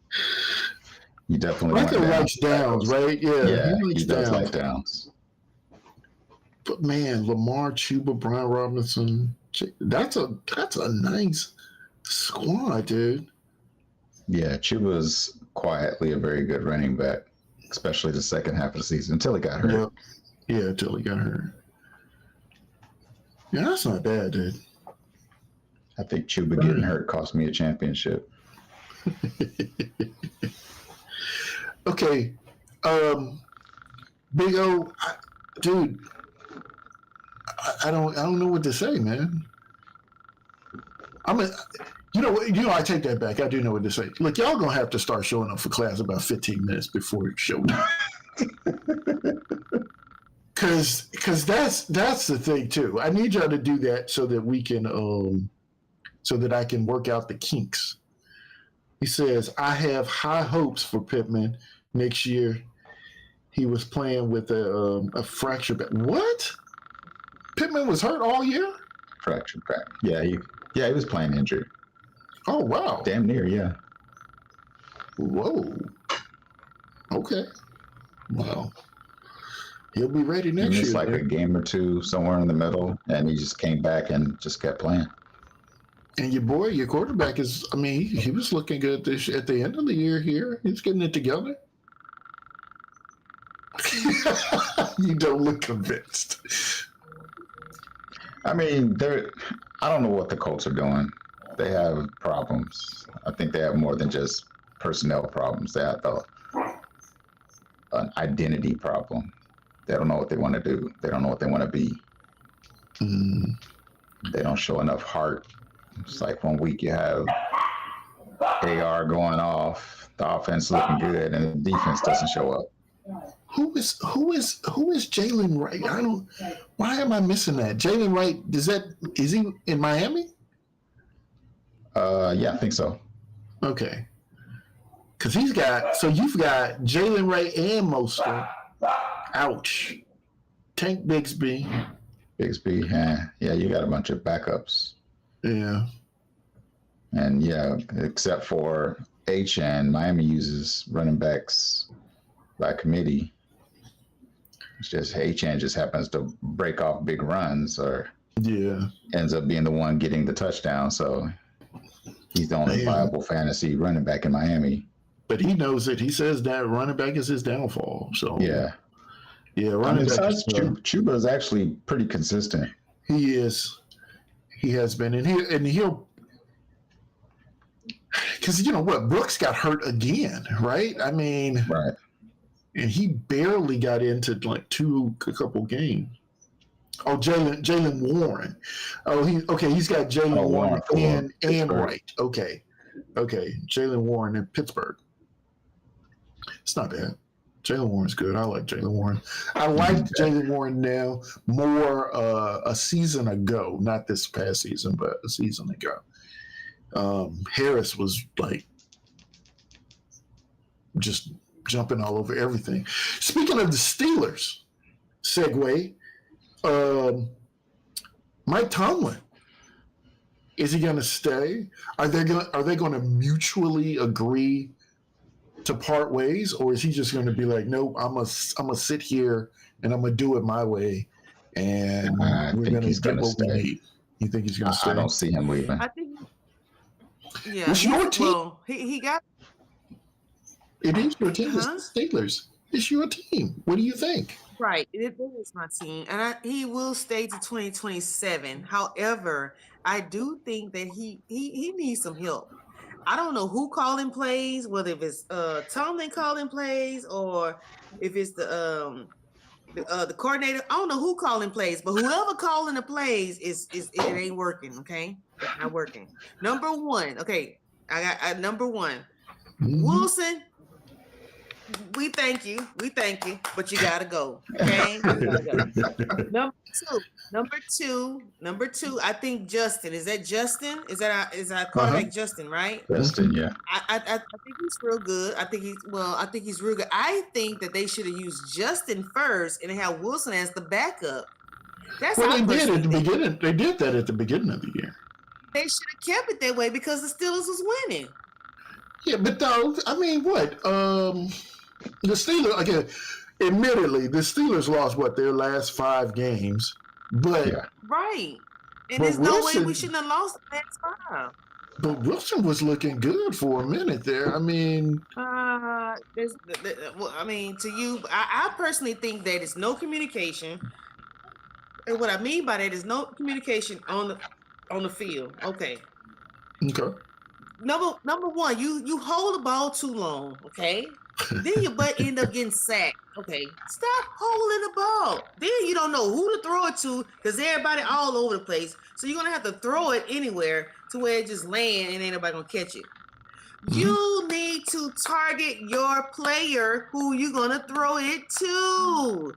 you definitely Flacco likes Downs, right? Yeah, he does like Downs. But man, Lamar, Chuba, Brian Robinson, that's a nice squad, dude. Yeah, Chuba's quietly a very good running back, especially the second half of the season until he got hurt. Yep. Yeah, until he got hurt. Yeah, that's not bad, dude. I think Chuba getting hurt cost me a championship. Okay. Big O, dude, I don't know what to say, man. I take that back. I do know what to say. Look, y'all gonna have to start showing up for class about 15 minutes before you show up. Cause that's the thing too. I need y'all to do that so that we can so that I can work out the kinks. He says, I have high hopes for Pittman next year. He was playing with a fractured back. What? Pittman was hurt all year? Fractured back. Yeah, he was playing injured. Oh, wow. Damn near, yeah. Whoa. Okay. Well, he'll be ready next He year. missed like a game or two somewhere in the middle, and he just came back and just kept playing. And your quarterback is, he was looking good at the end of the year here. He's getting it together. You don't look convinced. I don't know what the Colts are doing. They have problems. I think they have more than just personnel problems. They have an identity problem. They don't know what they want to do. They don't know what they want to be. Mm. They don't show enough heart. It's like one week you have AR going off, the offense looking good, and the defense doesn't show up. Who is Jalen Wright? Why am I missing that? Jalen Wright, is he in Miami? Yeah, I think so. Okay. Because you've got Jalen Wright and Mostert. Ouch. Tank Bigsby. Yeah, you got a bunch of backups. Yeah. And yeah, except for HN, Miami uses running backs by committee. It's just HN just happens to break off big runs or ends up being the one getting the touchdown. So he's the only viable fantasy running back in Miami. But he knows it. He says that running back is his downfall. So yeah, running back. Chuba is actually pretty consistent. He is. He has been, and he'll. Because Brooks got hurt again, right? Right. And he barely got into like a couple games. Oh, Jalen Warren. Oh, he's got Jalen Warren and Wright. Okay. Jalen Warren in Pittsburgh. It's not bad. Jalen Warren's good. I like Jalen Warren. I liked Jalen Warren now more a season ago, not this past season, but a season ago. Harris was like just jumping all over everything. Speaking of the Steelers, segue, Mike Tomlin, is he going to stay? Are they going to mutually agree to part ways, or is he just going to be like, nope, I'm gonna sit here and I'm gonna do it my way, and we're going to get what we need? You think he's going to stay? I don't see him leaving. I think. Yeah. It's your team. Well, he got. It is your team. It's the Steelers. It's your team. What do you think? Right. It is my team. And he will stay to 2027. However, I do think that he needs some help. I don't know who calling plays, whether if it's Tomlin calling plays or if it's the coordinator. I don't know who calling plays, but whoever calling the plays it ain't working. Okay, it's not working. Number one. Okay, I got number one. Mm-hmm. Wilson. We thank you, but you gotta go. Okay. Number two. I think Justin. Is that Justin? Is our quarterback Justin? Right. Justin. Yeah. I think he's real good. I think he's real good. I think that they should have used Justin first and have Wilson as the backup. That's what they did at the beginning. They did that at the beginning of the year. They should have kept it that way because the Steelers was winning. Yeah, but though, what? The Steelers, again, admittedly, the Steelers lost their last 5 games, but right, and there's no way we shouldn't have lost the last 5. But Wilson was looking good for a minute there. To you, I personally think that it's no communication, and what I mean by that is no communication on the field. Okay. Okay. Number one, you hold the ball too long, okay? Then your butt end up getting sacked. Okay, stop holding the ball. Then you don't know who to throw it to because everybody all over the place. So you're gonna have to throw it anywhere to where it just land and ain't nobody gonna catch it. You need to target your player who you're gonna throw it to.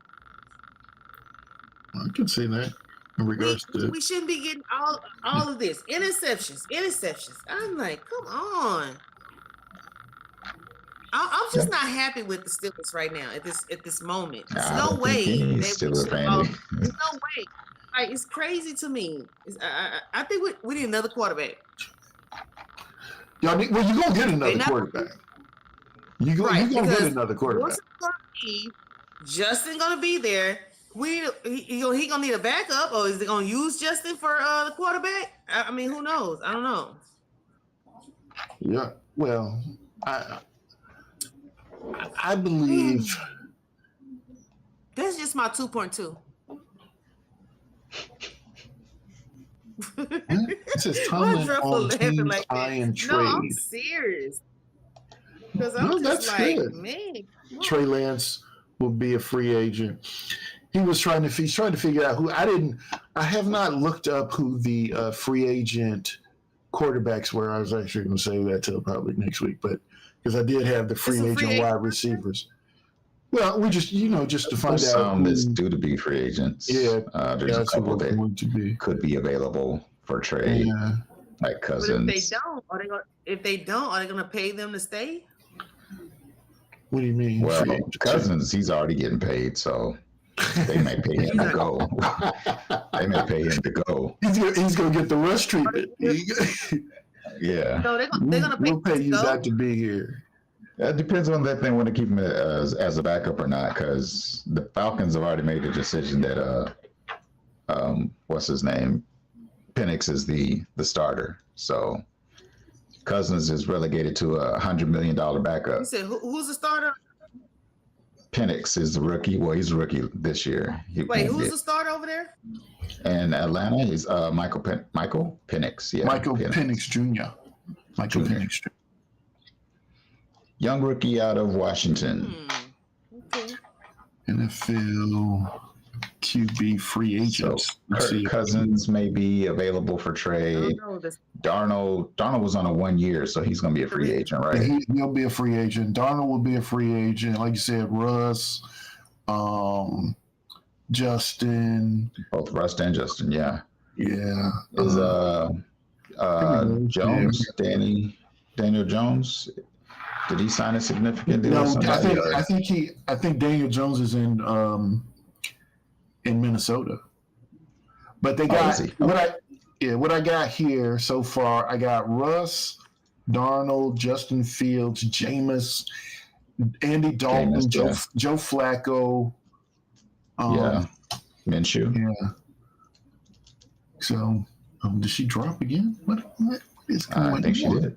I can see that in regards to. We shouldn't be getting all of this interceptions. I'm like, come on. I'm just not happy with the Steelers right now at this moment. There's no way. There's no way. Like, it's crazy to me. I think we need another quarterback. Well, you're gonna get another quarterback. You're gonna get another quarterback. Justin gonna be there. He gonna need a backup, or is they gonna use Justin for the quarterback? I mean, who knows? I don't know. Yeah. Well, I believe that's just my 2.2. It says Tomlin on team's iron trade. No, I'm serious. Because I'm just like, good. Man. Trey Lance will be a free agent. He's trying to figure out who. I have not looked up who the free agent quarterbacks were. I was actually going to say that till probably next week, but because I did have the free agent wide receivers. Well, we just to find out. Some that's due to be free agents. Yeah, there's a couple that could be available for trade, like Cousins. But if they don't, are they going to pay them to stay? What do you mean? Well, Cousins, he's already getting paid, so they may pay him to go. They may pay him to go. He's going to get the rush treatment. Yeah. No, they're going to pay. We'll pay you got to be here. It depends on that they want to keep him as a backup or not, because the Falcons have already made a decision that what's his name, Penix is the starter. So Cousins is relegated to a $100 million backup. You said who's the starter? Penix is the rookie. Well, he's a rookie this year. Who's the starter over there? In Atlanta, he's Michael Penix. Yeah, Michael Penix Jr. Michael Penix Jr. Young rookie out of Washington. Okay. NFL QB free agents. So Cousins may be available for trade. Darnold was on a 1 year, so he's going to be a free agent, right? He'll be a free agent. Darnold will be a free agent. Like you said, Russ, Justin. Both Russ and Justin, yeah. Yeah. Is Jones, Daniel Jones? Did he sign a significant deal? No, I think Daniel Jones is in Minnesota. But they got what I got here so far. I got Russ, Darnold, Justin Fields, Jameis, Andy Dalton, Joe Flacco. Minshew. Yeah. So, did she drop again? What is going on? I think she did.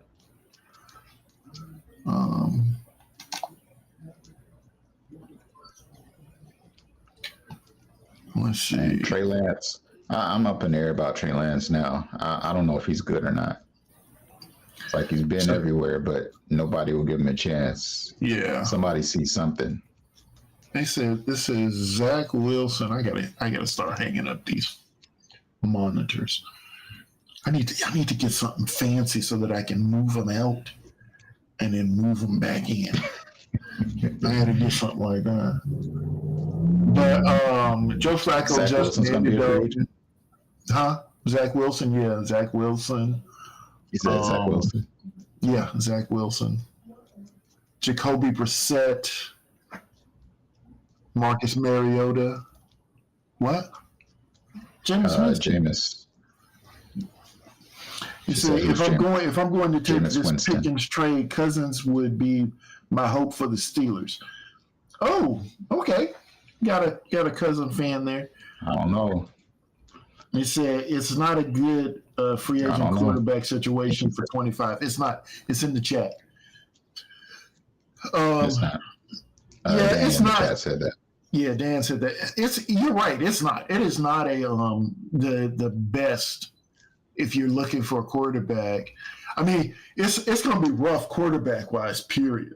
Let's see. Trey Lance. I'm up in the air about Trey Lance now. I don't know if he's good or not. It's like he's been everywhere, but nobody will give him a chance. Yeah. Somebody sees something. They said this is Zach Wilson. I gotta start hanging up these monitors. I need to get something fancy so that I can move them out and then move them back in. I had to do something like that. But Joe Flacco just ended up. Huh? Zach Wilson? Yeah, Zach Wilson. He said Zach Wilson. Yeah, Zach Wilson. Jacoby Brissett. Marcus Mariota. What? Jameis. You see, if I'm going to take this Pickens trade, Cousins would be my hope for the Steelers. Oh, okay. Got a Cousin fan there. I don't know. He said it's not a good free agent quarterback situation for 25. It's not. It's in the chat. It's not. Yeah, it's not. Dan said that. Yeah, Dan said that. You're right. It's not. It is not the best if you're looking for a quarterback. I mean, it's going to be rough quarterback wise. Period.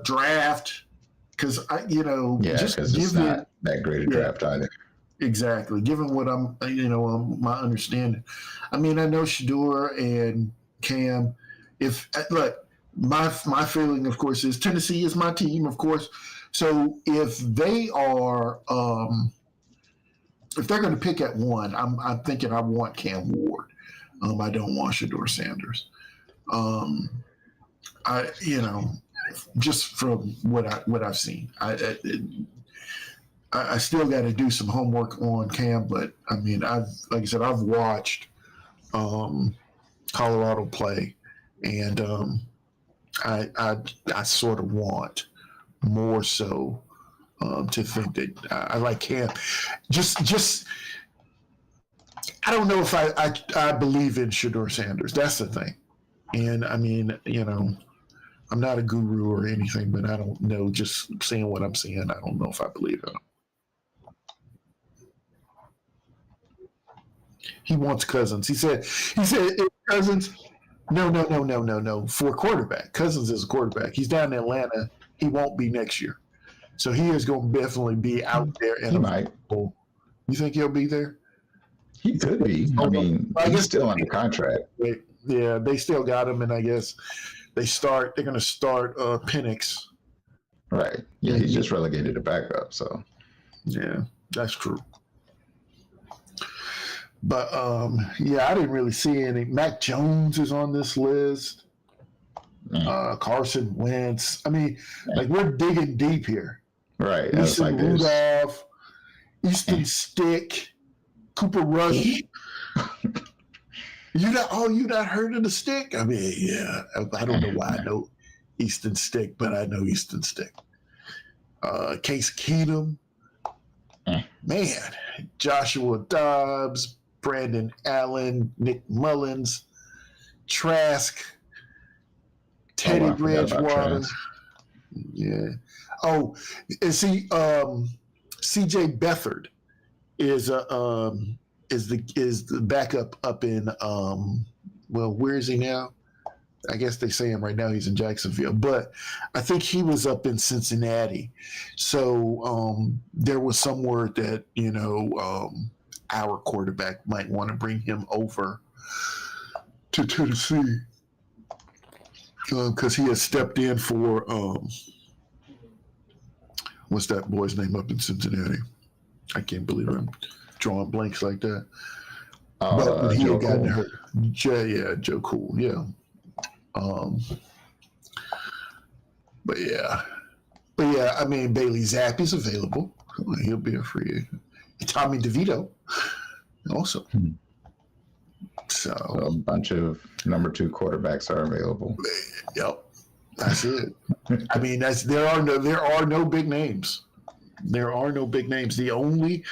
draft, because because it's not that great a draft either. Exactly. Given what I'm, my understanding. I mean, I know Shador and Cam. My feeling, of course, is Tennessee is my team, of course. So if they are, if they're going to pick at one, I'm thinking I want Cam Ward. I don't want Shador Sanders. Just from what I've seen, I still got to do some homework on Cam, but I mean, I've watched Colorado play, and I sort of want more so to think that I like Cam. Just I don't know if I believe in Shador Sanders. That's the thing, and I mean, I'm not a guru or anything, but I don't know. Just seeing what I'm seeing, I don't know if I believe in him. He wants Cousins. He said Cousins. No. For quarterback, Cousins is a quarterback. He's down in Atlanta. He won't be next year, so he is going to definitely be out there. He might. You think he'll be there? He could be. I mean, he's still under contract. Yeah, they still got him, and I guess they're going to start Penix. Right. Yeah, he's just relegated to backup. So. Yeah, that's true. But I didn't really see any. Mac Jones is on this list. Carson Wentz. I mean, we're digging deep here. Right. Mason Rudolph, Easton Stick, Cooper Rush. You not heard of the Stick? I mean, yeah. I don't know why I know Easton Stick, but I know Easton Stick. Case Keenum. Man, Joshua Dobbs, Brandon Allen, Nick Mullins, Trask, Teddy Bridgewater. Yeah. Oh, and see, CJ Beathard is the backup up in where is he now? I guess they say him right now he's in Jacksonville, but I think he was up in Cincinnati. So there was some word that, our quarterback might want to bring him over to Tennessee because he has stepped in for what's that boy's name up in Cincinnati? I can't believe I'm drawing blanks like that. But he had gotten hurt. Joe Cool, yeah. But yeah, I mean, Bailey Zappi's available. He'll be a free agent. Tommy DeVito also. So a bunch of number 2 quarterbacks are available. Yep, that's it. I mean, there are no big names. There are no big names. The only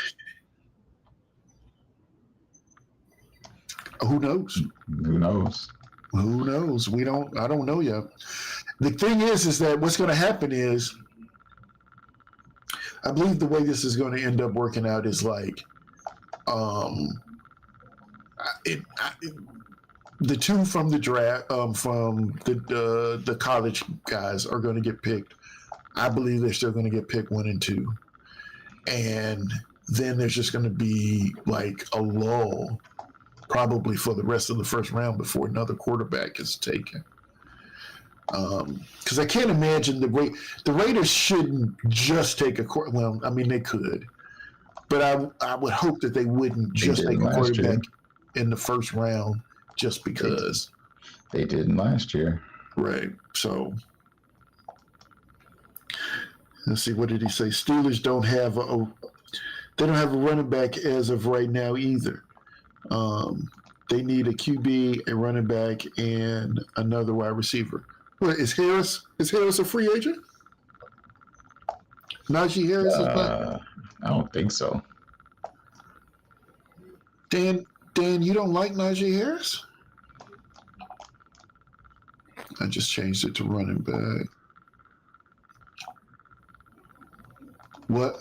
who knows? Who knows? Who knows? I don't know yet. The thing is that what's going to happen is, I believe the way this is going to end up working out is like, the 2 from the draft, from the college guys are going to get picked. I believe they're still going to get picked 1 and 2, and then there's just going to be like a lull, probably for the rest of the first round before another quarterback is taken. Because I can't imagine the Raiders shouldn't just take a quarterback. Well, I mean, they could, but I would hope that they wouldn't just take a quarterback in the first round just because. They didn't last year. Right. So let's see. What did he say? Steelers don't have a running back as of right now either. They need a QB, a running back, and another wide receiver. What is Harris? Is Harris a free agent? Najee Harris is not. I don't think so. Dan, you don't like Najee Harris? I just changed it to running back. What?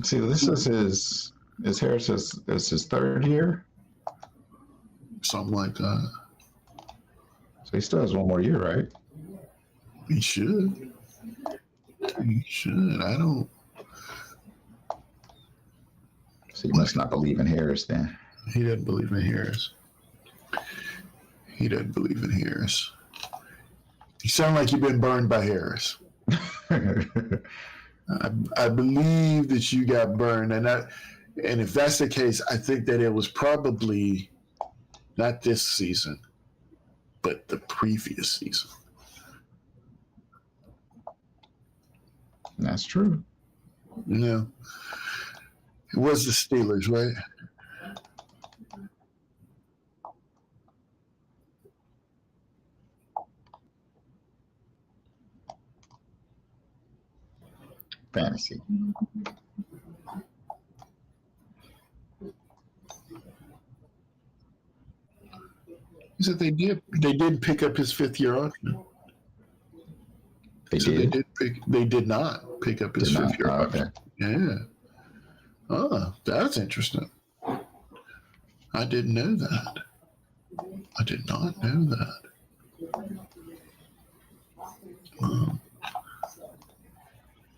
See, this is Harris is his 3rd year? Something like that. So he still has 1 more year, right? He should. He should. I don't. So you must not believe in Harris then. He doesn't believe in Harris. He doesn't believe in Harris. You sound like you've been burned by Harris. I believe that you got burned, and if that's the case, I think that it was probably not this season, but the previous season. That's true. Yeah, it was the Steelers, right? Fantasy. He said they did pick up his 5th-year option. They did? They did not pick up his 5th-year option. Yeah. Oh, that's interesting. I didn't know that. I did not know that.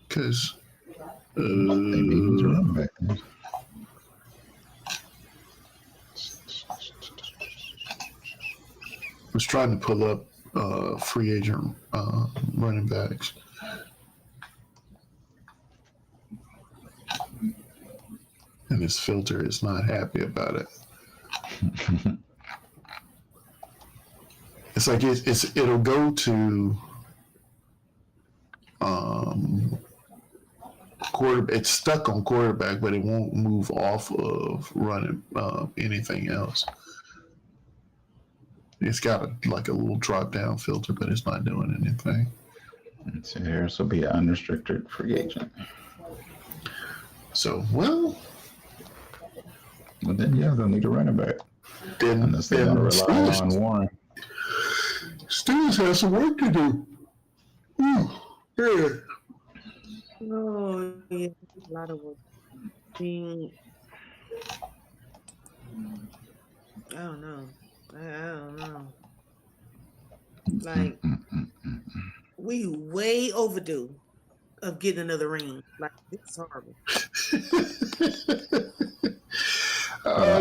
Because was trying to pull up free agent running backs. And his filter is not happy about it. It's like it'll go to quarterback. It's stuck on quarterback, but it won't move off of running anything else. It's got a little drop down filter, but it's not doing anything. So Harris will be an unrestricted free agent. So, well, then yeah, they'll need a running back. Unless they're going to rely on Warren. Steelers have some work to do. Yeah. Oh, yeah, a lot of work. I don't know. I don't know. Like, we way overdue of getting another ring. Like, this is horrible.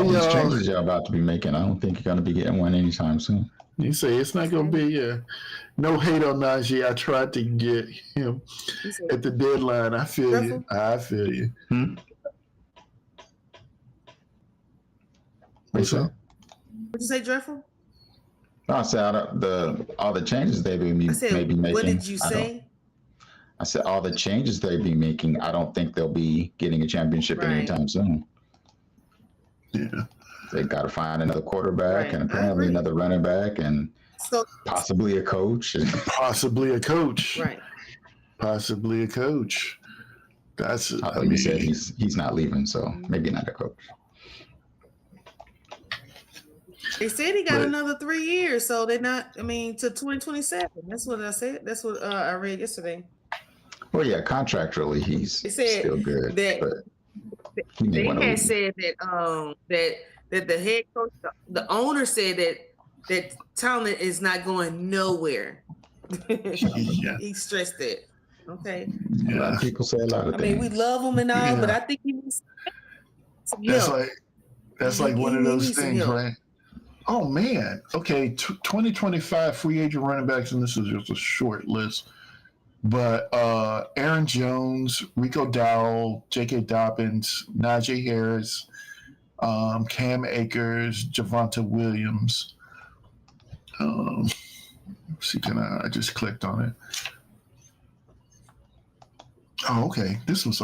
These changes you're about to be making, I don't think you're going to be getting one anytime soon. You say it's not going to be no hate on Najee. I tried to get him at the deadline. I feel you. I feel you. What's that? What'd you say, Dreadful? I said all the changes they may be making. What did you say? I said all the changes they be making. I don't think they'll be getting a championship anytime soon. Yeah, they got to find another quarterback and apparently another running back and possibly a coach. Possibly a coach. Right. Possibly a coach. That's. I mean, he said he's not leaving, so maybe not a coach. They said he got another 3 years, so they're not. I mean, to 2027. That's what I said. That's what I read yesterday. Well, yeah, contractually he's still good. They had said that the head coach, the owner said that talent is not going nowhere. He stressed it. Okay. Yeah. A lot of people say a lot of things. I mean, we love him and all, but I think he needs some help. That's like one of those things, right? Oh man. Okay, 2025 free agent running backs, and this is just a short list. But Aaron Jones, Rico Dowell, J.K. Dobbins, Najee Harris, Cam Akers, Javonte Williams. See, I just clicked on it. Oh, okay. This is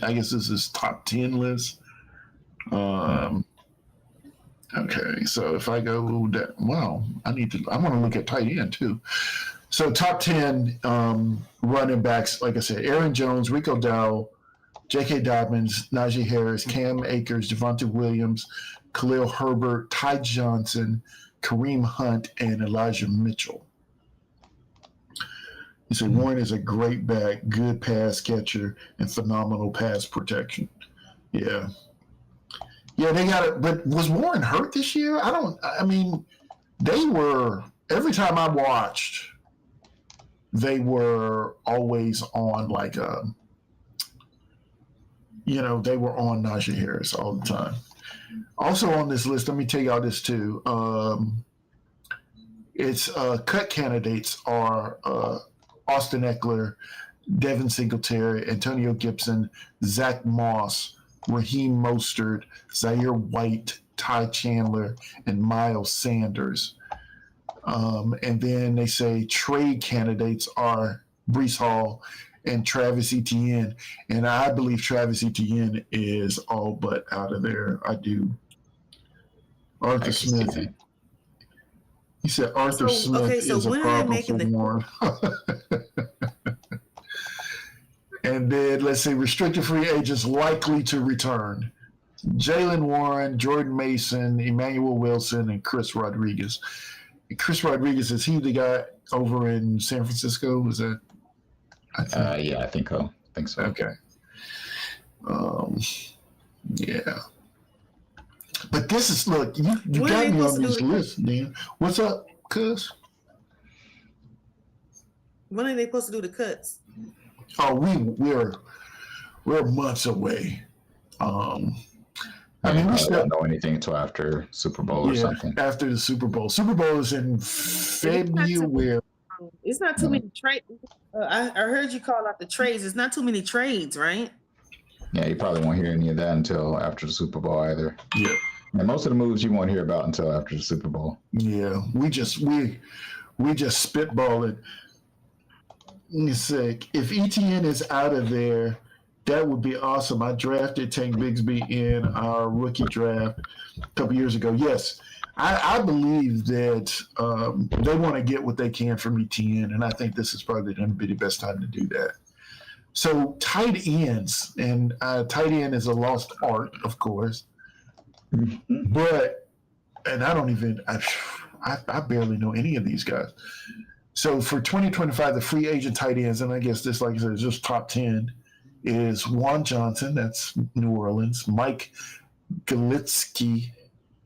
I guess this is top 10 list. Okay, so if I go down, wow, I want to look at tight end too. So top 10 running backs, like I said, Aaron Jones, Rico Dowell, J.K. Dobbins, Najee Harris, Cam Akers, Javonte Williams, Khalil Herbert, Ty Johnson, Kareem Hunt, and Elijah Mitchell. He said Warren is a great back, good pass catcher, and phenomenal pass protection. Yeah. Yeah, they got it. But was Warren hurt this year? They were, every time I watched, they were always on like they were on Najee Harris all the time. Also on this list, let me tell y'all this too. It's cut candidates are Austin Eckler, Devin Singletary, Antonio Gibson, Zach Moss, Raheem Mostert, Zaire White, Ty Chandler, and Miles Sanders. And then they say trade candidates are Breece Hall and Travis Etienne. And I believe Travis Etienne is all but out of there. I do. Arthur Smith. He said Arthur Smith is a problem for Warren. And then let's say restricted free agents likely to return. Jaylen Warren, Jordan Mason, Emmanuel Wilson, and Chris Rodriguez. And Chris Rodriguez, is he the guy over in San Francisco? Is that? Yeah, I think so. Okay. Yeah. But this is, look, you got me on this list, man. What's up, cuz? When are they supposed to do the cuts? Oh, we're months away. I mean, we still don't know anything until after Super Bowl or something. After the Super Bowl. Super Bowl is in February. It's not too many trades. I heard you call out the trades. It's not too many trades, right? Yeah, you probably won't hear any of that until after the Super Bowl either. Yeah. And most of the moves you won't hear about until after the Super Bowl. Yeah, we just spitball it. It's like, if ETN is out of there, that would be awesome. I drafted Tank Bigsby in our rookie draft a couple years ago. Yes, I believe that they want to get what they can from ETN, and I think this is probably going to be the best time to do that. So tight ends, and tight end is a lost art, of course. But, and I barely know any of these guys. So for 2025, the free agent tight ends, and I guess this, like I said, is just top 10, is Juan Johnson, that's New Orleans, Mike Gesicki,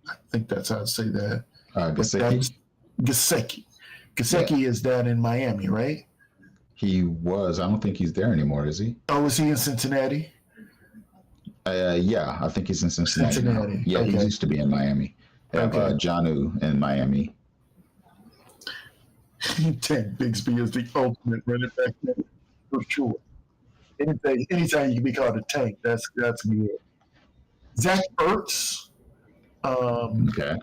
I think that's how to say that. Gesicki? Gesicki is that in Miami, right? He was. I don't think he's there anymore, is he? Oh, is he in Cincinnati? Yeah, I think he's in Cincinnati. Yeah, okay. He used to be in Miami. They have Jonnu in Miami. Tank Bigsby is the ultimate running back for sure. Anytime you can be called a tank, that's good. Zach Ertz. Okay.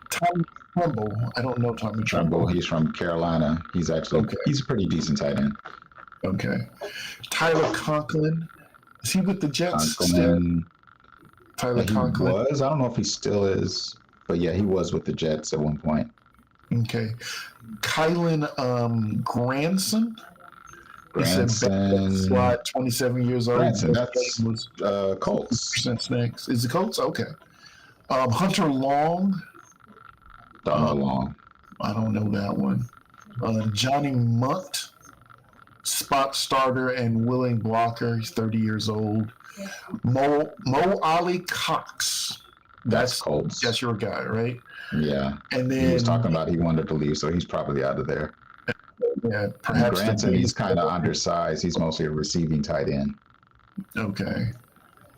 Tommy Tremble. I don't know Tommy Tremble. He's from Carolina. He's actually he's a pretty decent tight end. Okay. Tyler Conklin. Is he with the Jets? Conklin. Tyler Conklin was. I don't know if he still is, but yeah, he was with the Jets at one point. Okay. Kylan Granson. Slot, 27 years old. Granson, that's Colts. Snakes. Is it Colts? Okay. Hunter Long. Don't know Long. I don't know that one. Johnny Munt, spot starter and willing blocker. He's 30 years old. Mo Ali Cox. That's Colts. That's your guy, right? Yeah. And then he was talking about he wanted to leave, so he's probably out of there. Yeah, perhaps. Granson, he's kind of undersized. He's mostly a receiving tight end. Okay.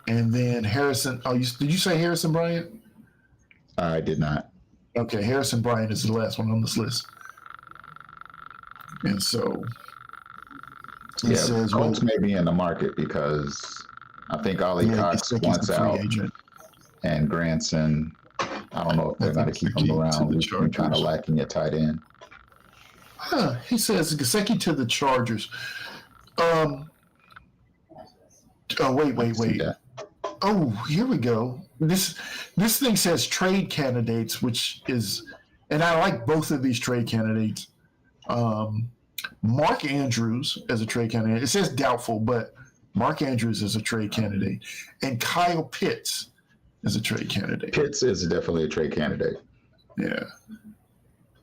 And then Harrison. Oh, did you say Harrison Bryant? I did not. Okay, Harrison Bryant is the last one on this list. And so, Colts may be in the market because I think Ali Cox wants out, and Granson. I don't know if they're going to keep him around. They're kind of lacking a tight end. He says Gesicki to the Chargers. Wait. Oh, here we go. This thing says trade candidates, which is, and I like both of these trade candidates. Mark Andrews as a trade candidate. It says doubtful, but Mark Andrews is a trade candidate, and Kyle Pitts is a trade candidate. Pitts is definitely a trade candidate. Yeah.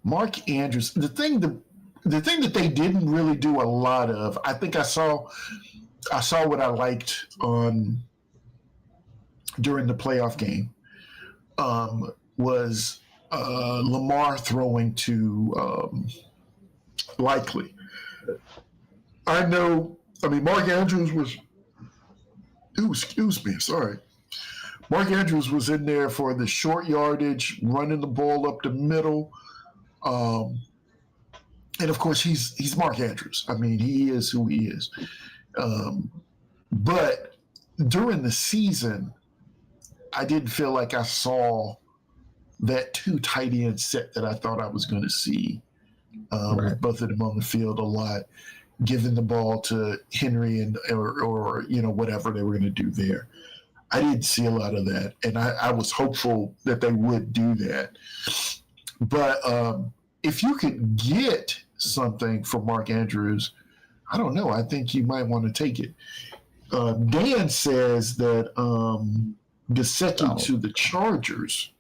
Mark Andrews. The thing that they didn't really do a lot of, I think I saw what I liked during the playoff game, was Lamar throwing to Likely. I know. I mean, Mark Andrews was. Ooh, excuse me. Sorry. Mark Andrews was in there for the short yardage, running the ball up the middle. And of course, he's Mark Andrews. I mean, he is who he is. But during the season, I didn't feel like I saw that two tight end set that I thought I was going to see. With both of them on the field a lot, giving the ball to Henry and or whatever they were going to do there. I didn't see a lot of that, and I was hopeful that they would do that. But if you could get something for Mark Andrews, I don't know. I think you might want to take it. Dan says that Gesicki to the Chargers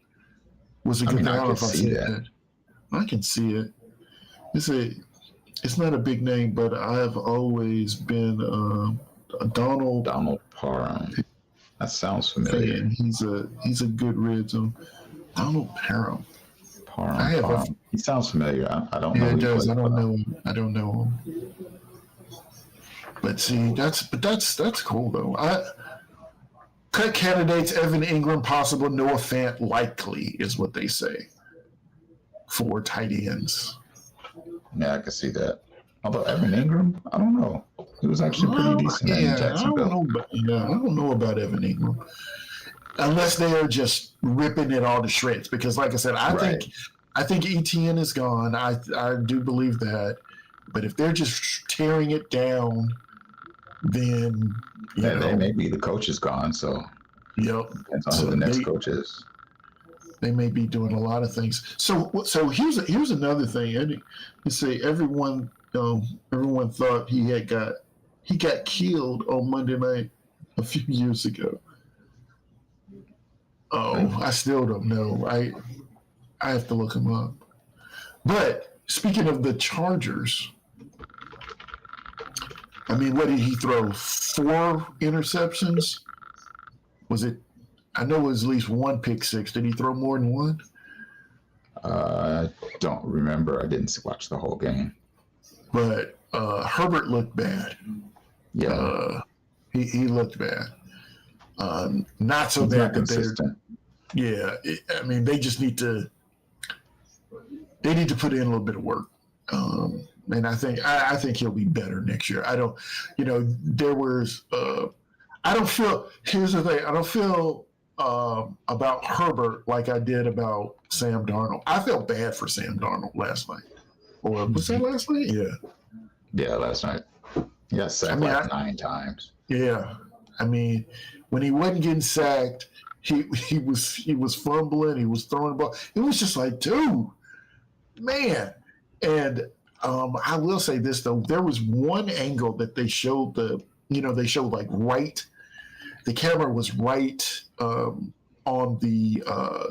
was a good thing. I don't know if I see that. I can see it. It's not a big name, but I've always been a Donald Parham. That sounds familiar. Fan. He's a good red zone. Donald Parham. Parham. He sounds familiar. I don't know. Yeah, it does. I don't know him. But see, that's cool though. Cut candidates: Evan Ingram, possible. Noah Fant, likely, is what they say for tight ends. Yeah, I can see that. Although Evan Ingram, I don't know. He was actually pretty decent in Jacksonville. I don't know about Evan Ingram. Unless they are just ripping it all to shreds. Because like I said, I think ETN is gone. I do believe that. But if they're just tearing it down, then they may be the coach is gone, so depends on who the next coach is. They may be doing a lot of things. So here's another thing. You say everyone thought he got killed on Monday night a few years ago. Oh, I still don't know. I have to look him up. But speaking of the Chargers, I mean, what did he throw? 4 interceptions? Was it? I know it was at least 1 pick six. Did he throw more than 1? I don't remember. I didn't watch the whole game. But Herbert looked bad. Yeah. He looked bad. Not so He's bad not that consistent. I mean, they just need to put in a little bit of work. And I think he'll be better next year. I don't, there was, I don't feel, here's the thing. I don't feel about Herbert like I did about Sam Darnold. I felt bad for Sam Darnold last night. Or was that last night? Yeah. Yeah, last night. He got sacked 9 times. Yeah. I mean, when he wasn't getting sacked, he was fumbling, he was throwing the ball. It was just like, dude, man. And I will say this though, there was one angle that they showed like right. The camera was right on the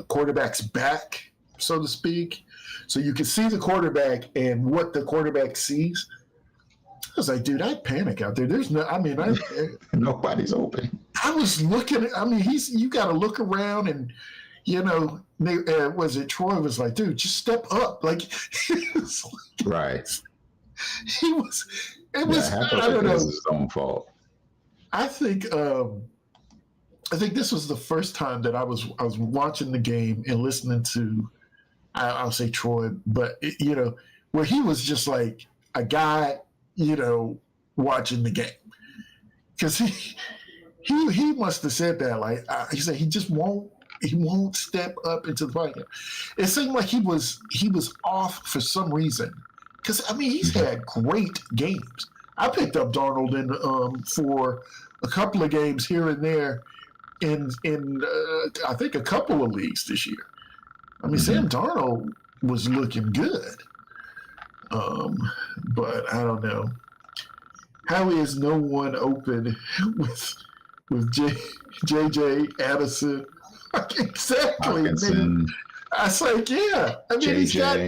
quarterback's back, so to speak. So you could see the quarterback and what the quarterback sees. I was like, dude, I'd panic out there. There's no, I mean, nobody's open. I was looking at, I mean, you got to look around and, was it Troy was like, dude, just step up. Like, right. It was, I don't know. It was his own fault. I think this was the first time that I was watching the game and listening to, I'll say Troy, but where he was just like a guy, watching the game, because he must have said that, like he said he won't step up into the pocket. It seemed like he was off for some reason, because I mean he's had great games. I picked up Darnold in for a couple of games here and there in I think a couple of leagues this year. I mean Sam Darnold was looking good. But I don't know. How is no one open with JJ Addison? Exactly. I was like, yeah. I mean, he's got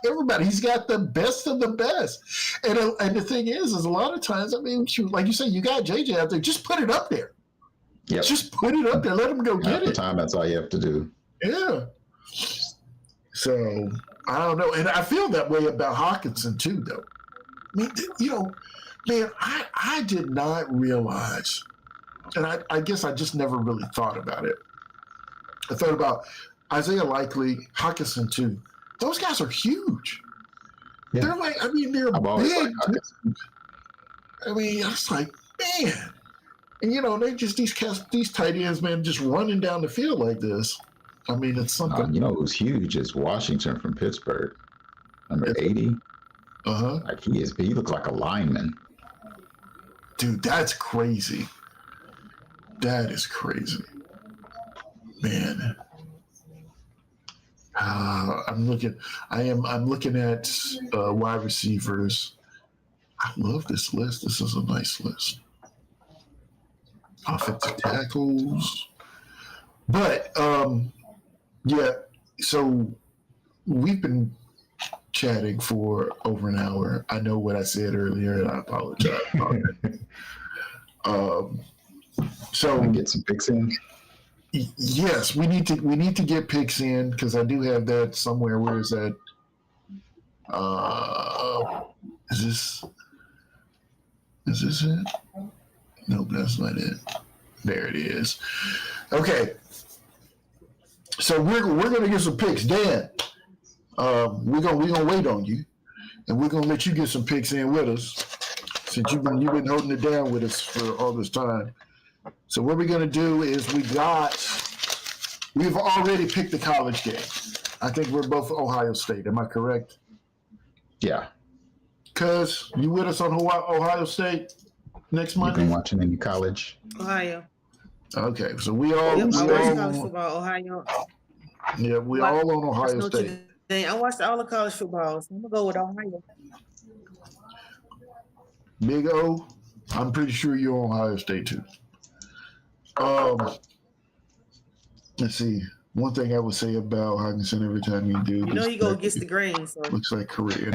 everybody. He's got the best of the best. And the thing is a lot of times, I mean, like you say, you got JJ out there. Just put it up there. Yep. Just put it up there. Let him go get it. At the time, that's all you have to do. Yeah. So I don't know, and I feel that way about Hawkinson too, though. mean, man, I did not realize, and I guess I just never really thought about it. I thought about Isaiah Likely, Hawkinson too. Those guys are huge. Yeah. They're like, they're I've always big. liked Hawkinson. I was like, man. And they just these tight ends, man, just running down the field like this. It's something. Who's huge is Washington from Pittsburgh, number 80. Like he looks like a lineman. Dude, that's crazy. That is crazy, man. I'm looking at wide receivers. I love this list. This is a nice list. Offensive tackles. But yeah, so we've been chatting for over an hour. I know what I said earlier, and I apologize. So get some picks in. Yes, we need to get picks in because I do have that somewhere. Where is that? Is this it? Nope, that's not it. There it is. Okay. So we're gonna get some picks. Dan, we're gonna wait on you, and we're gonna let you get some picks in with us since you've been holding it down with us for all this time. So what we're gonna do is we've already picked the college game. I think we're both Ohio State. Am I correct? Yeah. Cuz you with us on Ohio State next You've Monday? been watching any college? Ohio. Okay, so we all. Yep, I we watched all college football. Ohio. yeah, we all on Ohio Notre State. Dame. I watched all the college footballs. I'm gonna go with Ohio. Big O, I'm pretty sure you're on Ohio State too. Let's see. One thing I would say about Hawkinson every time you do, He go against the grain. So looks like career.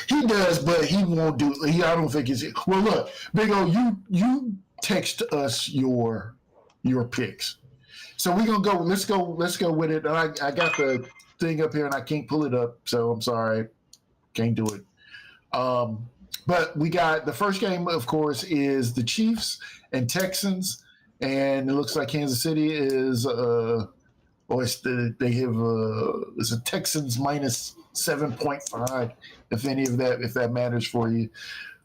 He does, but he won't do. I don't think it's. Well, look, Big O, you text us your picks. So we're gonna go. Let's go with it. I got the thing up here and I can't pull it up, so I'm sorry, can't do it. But we got the first game, of course, is the Chiefs and Texans, and it looks like Kansas City is it's a Texans minus 7.5, if that matters for you.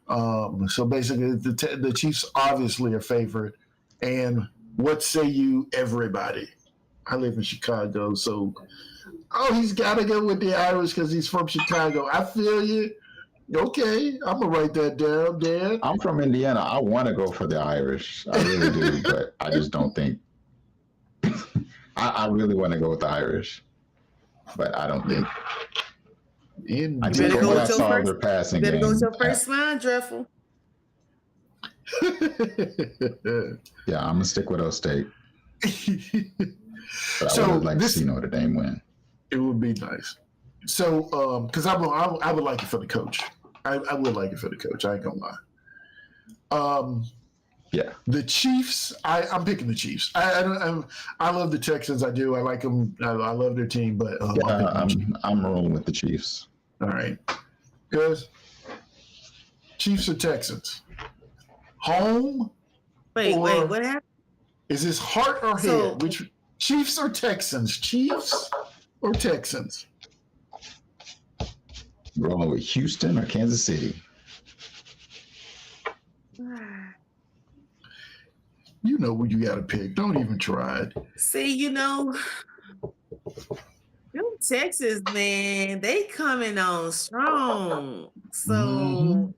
So basically, the Chiefs obviously are favored. And what say you, everybody? I live in Chicago, so he's got to go with the Irish because he's from Chicago. I feel you. Okay, I'm gonna write that down, Dan. I'm from Indiana. I want to go for the Irish. I really do, but I just don't think. I really want to go with the Irish, but I don't think. I just better go what I with your saw first. their passing Better game. go with your first round, Dreffel. Yeah, I'm gonna stick with O State. But So I would like to this- see Notre Dame win. It would be nice. So, because I would like it for the coach. I would like it for the coach. I ain't gonna lie. Yeah, The Chiefs. I'm picking the Chiefs. I love the Texans. I do. I like them. I love their team. But I'm rolling with the Chiefs. all right, guys. Chiefs or Texans? Home? Wait, Or- what happened? Is this heart or head? So- Which Chiefs or Texans? Chiefs or Texans? Rolling with Houston or Kansas City? You know what you got to pick. Don't even try it. See, them Texas, man, they coming on strong. So Mhm.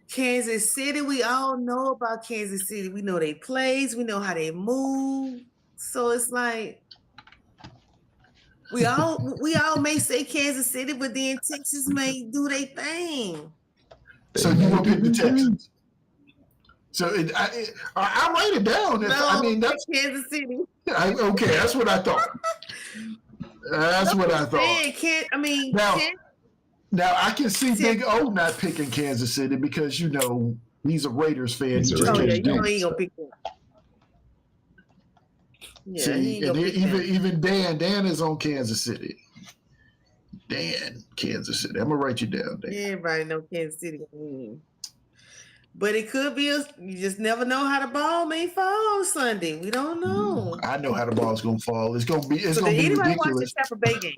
Kansas City, we all know about Kansas City. We know they plays, we know how they move. So it's like we all may say Kansas City, but then Texas may do their thing. So you gonna pick the Texans? So I write it down. That's Kansas City. okay. That's what I thought. That's what I thought. Now I can see Big O not picking Kansas City because he's a Raiders fan. He's He a just Oh yeah, can't Raiders you know do it. he ain't gonna pick them. Yeah, he See, ain't and gonna pick them. even Dan is on Kansas City. Dan, Kansas City. I'm gonna write you down, Dan. Everybody know Kansas City gonna win. But it could be you just never know how the ball may fall Sunday. We don't know. I know how the ball's gonna fall. It's gonna be So gonna did be anybody ridiculous. watch the Tampa Bay game?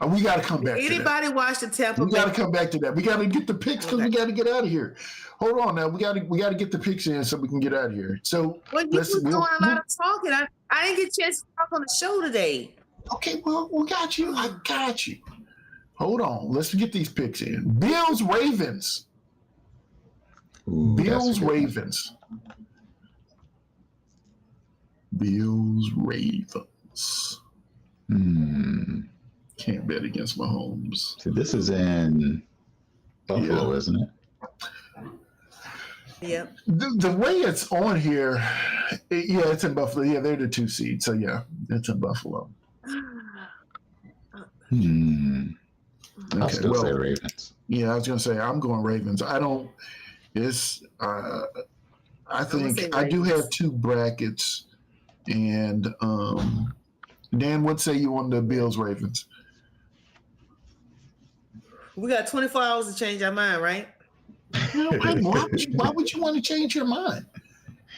We got to come back. Anybody watch the Tampa Bay? We got to come back to that. We got to get the picks because we got to get out of here. Hold on now. We got to get the picks in so we can get out of here. So you was doing a lot of talking. I didn't get a chance to talk on the show today. Okay, well, we got you. I got you. Hold on. Let's get these picks in. Bills Ravens. Bills Ravens. Bills Ravens. Can't bet against Mahomes. So this is in Buffalo, isn't it? Yep. The way it's on here, it's in Buffalo. Yeah, they're the 2 seed. So yeah, it's in Buffalo. I'll still say Ravens. Yeah, I was gonna say I'm going Ravens. I don't. It's. I think I do have 2 brackets, and Dan, what say you on the Bills Ravens? We got 24 hours to change our mind, right? Why would you want to change your mind?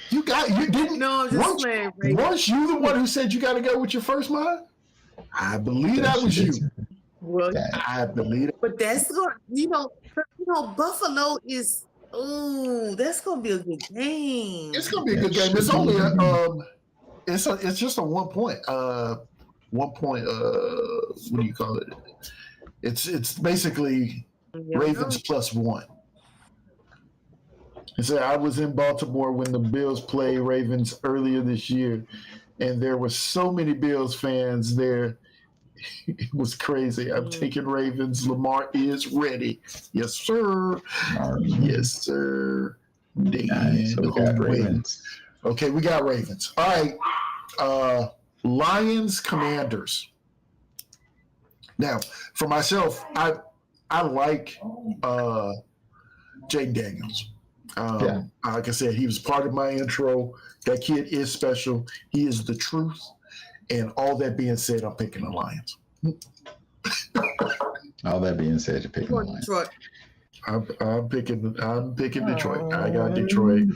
You didn't. No, I'm just saying. Weren't you the one who said you got to go with your first mind? I believe that was you. Well, I believe it. But that's going. Buffalo is. Oh, that's gonna be a good game. It's gonna be a good game. It's only it's just a 1 point. 1 point. What do you call it? It's basically Ravens +1. And so I was in Baltimore when the Bills played Ravens earlier this year, and there were so many Bills fans there. It was crazy. I'm taking Ravens. Lamar is ready. Yes, sir. Yes, sir. Nice. So we got Ravens. Okay, we got Ravens. All right. Lions, Commanders. Now, for myself, I like Jake Daniels. Like I said, he was part of my intro. That kid is special. He is the truth. And all that being said, I'm picking the Lions. All that being said, you're picking the Lions. Detroit. I'm picking Detroit. I got Detroit.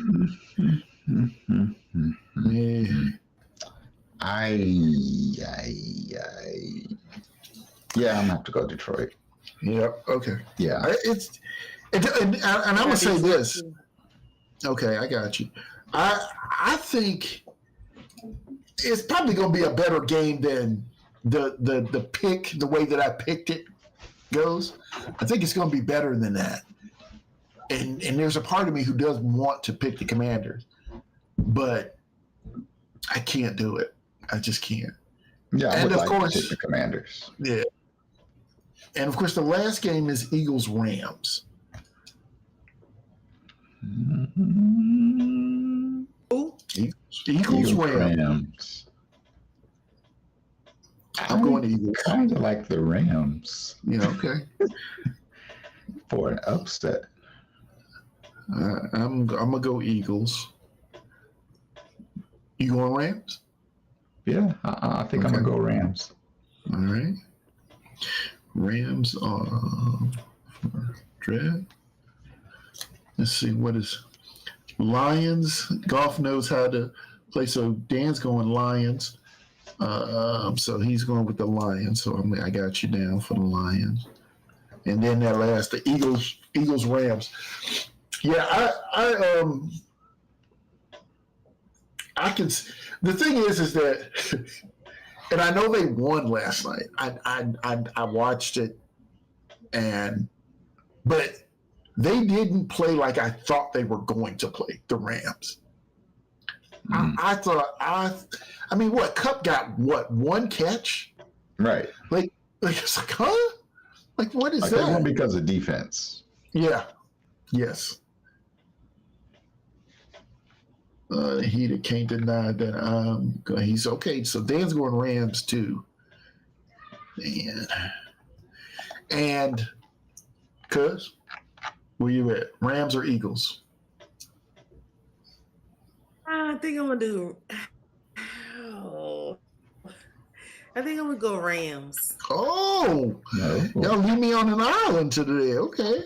Yeah, I'm gonna have to go Detroit. Yep. Okay. Yeah. And I'm gonna say this. Okay, I got you. I think it's probably gonna be a better game than the pick, the way that I picked it goes. I think it's gonna be better than that. And there's a part of me who does want to pick the Commanders, but I can't do it. I just can't. Yeah, and of course, to pick the Commanders. Yeah. And of course, the last game is Eagles Rams. Eagles Rams. I'm going to Eagles. Kind of like the Rams. Yeah, okay. For an upset. I'm gonna go Eagles. You going Rams? Yeah, I think I'm gonna go Rams. All right. Rams for draft. Let's see, what is Lions? Golf knows how to play, so Dan's going Lions. So he's going with the Lions. So I got you down for the Lions. And then that last, the Eagles Rams. Yeah, I can. The thing is that, and I know they won last night. I watched it, but they didn't play like I thought they were going to play. The Rams. I thought I mean, what Cup got? What, one catch? Right. Like it's like, huh? Like, what is that? They won because of defense. Yeah. Yes. He that can't deny that he's okay. So Dan's going Rams too. And cuz, where you at? Rams or Eagles? I think I'm gonna do. I think I'm gonna go Rams. Oh, No. y'all leave me on an island today. Okay.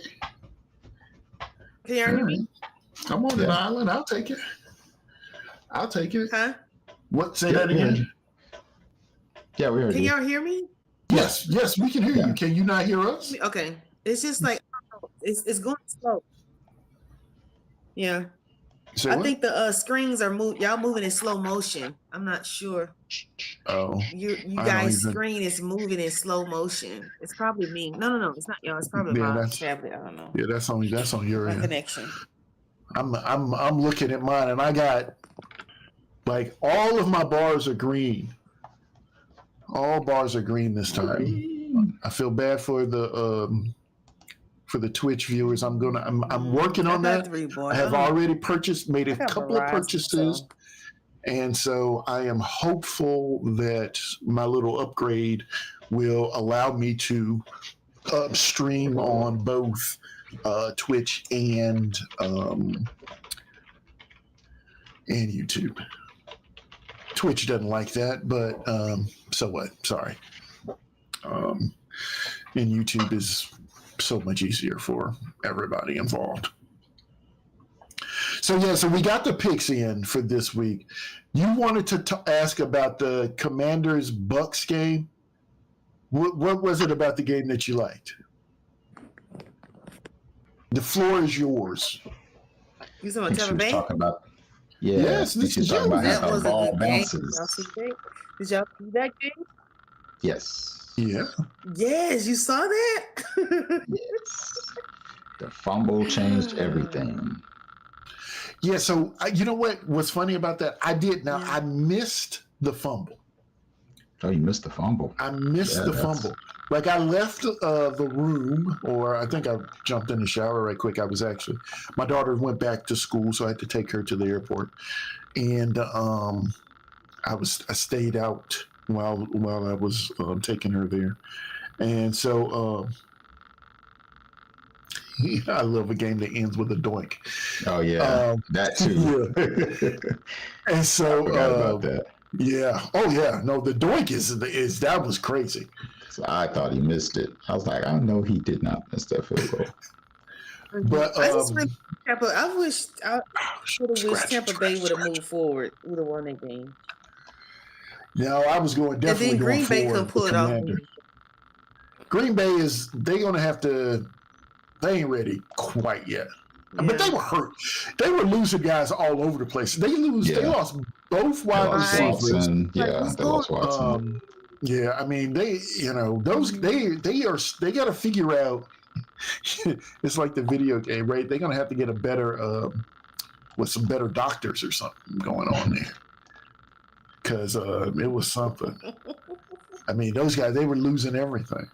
Can y'all hear me? I'm on an island. I'll take it. I'll take it. Huh? What? Say that again. Yeah, we heard Can you. y'all hear me? Yes, we can hear you. Can you not hear us? Okay. It's just like it's going slow. Yeah. Say I what? think the screens are y'all moving in slow motion. I'm not sure. Oh, You I don't guys' even- screen is moving in slow motion. It's probably me. No. It's not y'all. It's probably Yeah, my that's- tablet. I don't know. yeah, that's on your My end. connection. I'm looking at mine, and I got like all of my bars are green. All bars are green this time. I feel bad for the Twitch viewers. I'm working on that. I have already made a couple of purchases, and so I am hopeful that my little upgrade will allow me to stream on both Twitch and YouTube. Twitch doesn't like that, but so what? Sorry. And YouTube is so much easier for everybody involved. So we got the picks in for this week. You wanted to ask about the Commanders Bucks game. What was it about the game that you liked? The floor is yours. You talking about Tampa Bay? Talking about, yes, this is talking about that how was the a ball good game. bounces. Did y'all see that game? Yes. Yeah. Yes, you saw that? Yes. The fumble changed everything. Yeah, so you know what's funny about that? I missed the fumble. Oh, you missed the fumble. I missed the fumble. Like I left the room, or I think I jumped in the shower right quick. My daughter went back to school, so I had to take her to the airport. And I stayed out while I was taking her there. And so I love a game that ends with a doink. Oh yeah, that too. Yeah. And so I forgot about that. Yeah. Oh yeah. No, the doink is that was crazy. So I thought he missed it. I was like, I know he did not miss that field goal. But I just really I wish Tampa Bay would have moved forward. Would have won that game. No, I was going definitely. And then Green Bay could pull it off. Green Bay they're gonna have to. They ain't ready quite yet. Yeah. But they were hurt. They were losing guys all over the place. They lost both wide receivers. They lost Watson. Yeah, I mean they got to figure out. It's like the video game, right? They're gonna have to get a better with some better doctors or something going on there, because it was something. I mean, those guys, they were losing everything.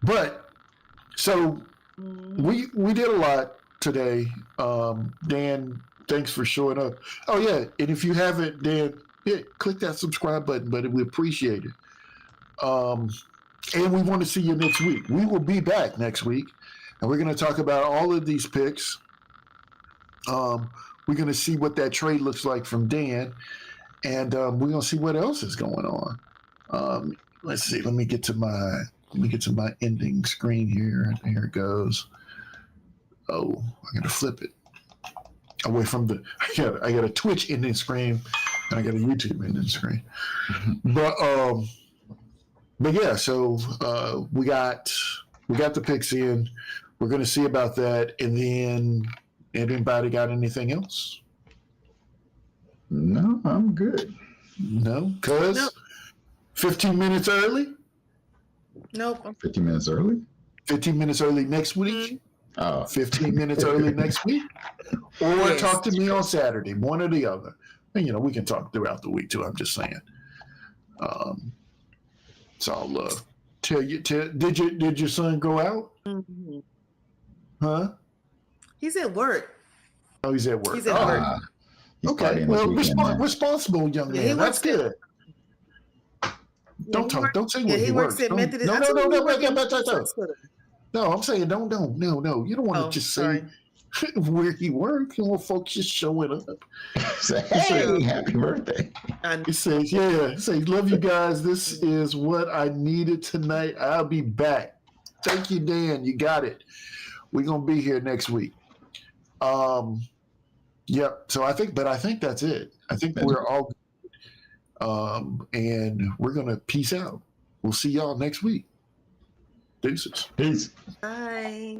But so we did a lot today. Dan, thanks for showing up. Oh yeah, and if you haven't, Dan, click that subscribe button, but we appreciate it. And we want to see you next week. We will be back next week, and we're going to talk about all of these picks. We're going to see what that trade looks like from Dan, and we're going to see what else is going on. Let's see. Let me get to my ending screen here. Here it goes. Oh, I got to flip it away from I got a Twitch ending screen, and I got a YouTube ending screen. But yeah, so we got the picks in. We're going to see about that, and then anybody got anything else? No, I'm good. No, cuz 15 minutes early. Nope. 15 minutes early. 15 minutes early next week. Oh. 15 minutes early next week, or talk to me on Saturday, one or the other. And we can talk throughout the week too. I'm just saying. So I'll tell you. Did your son go out? Mm-hmm. Huh? He's at work. Oh, he's at work. He's at work. Okay. Well, responsible young man. That's good. Don't talk. Don't say what he works. No. I'm saying don't. You don't want to just say. where he works, you know, folks just showing up. Say, hey, happy birthday. And He says, yeah, he says, love you guys. This is what I needed tonight. I'll be back. Thank you, Dan. You got it. We're going to be here next week. Yep. So I think that's it. I think we're all and we're going to peace out. We'll see y'all next week. Deuces. Peace. bye.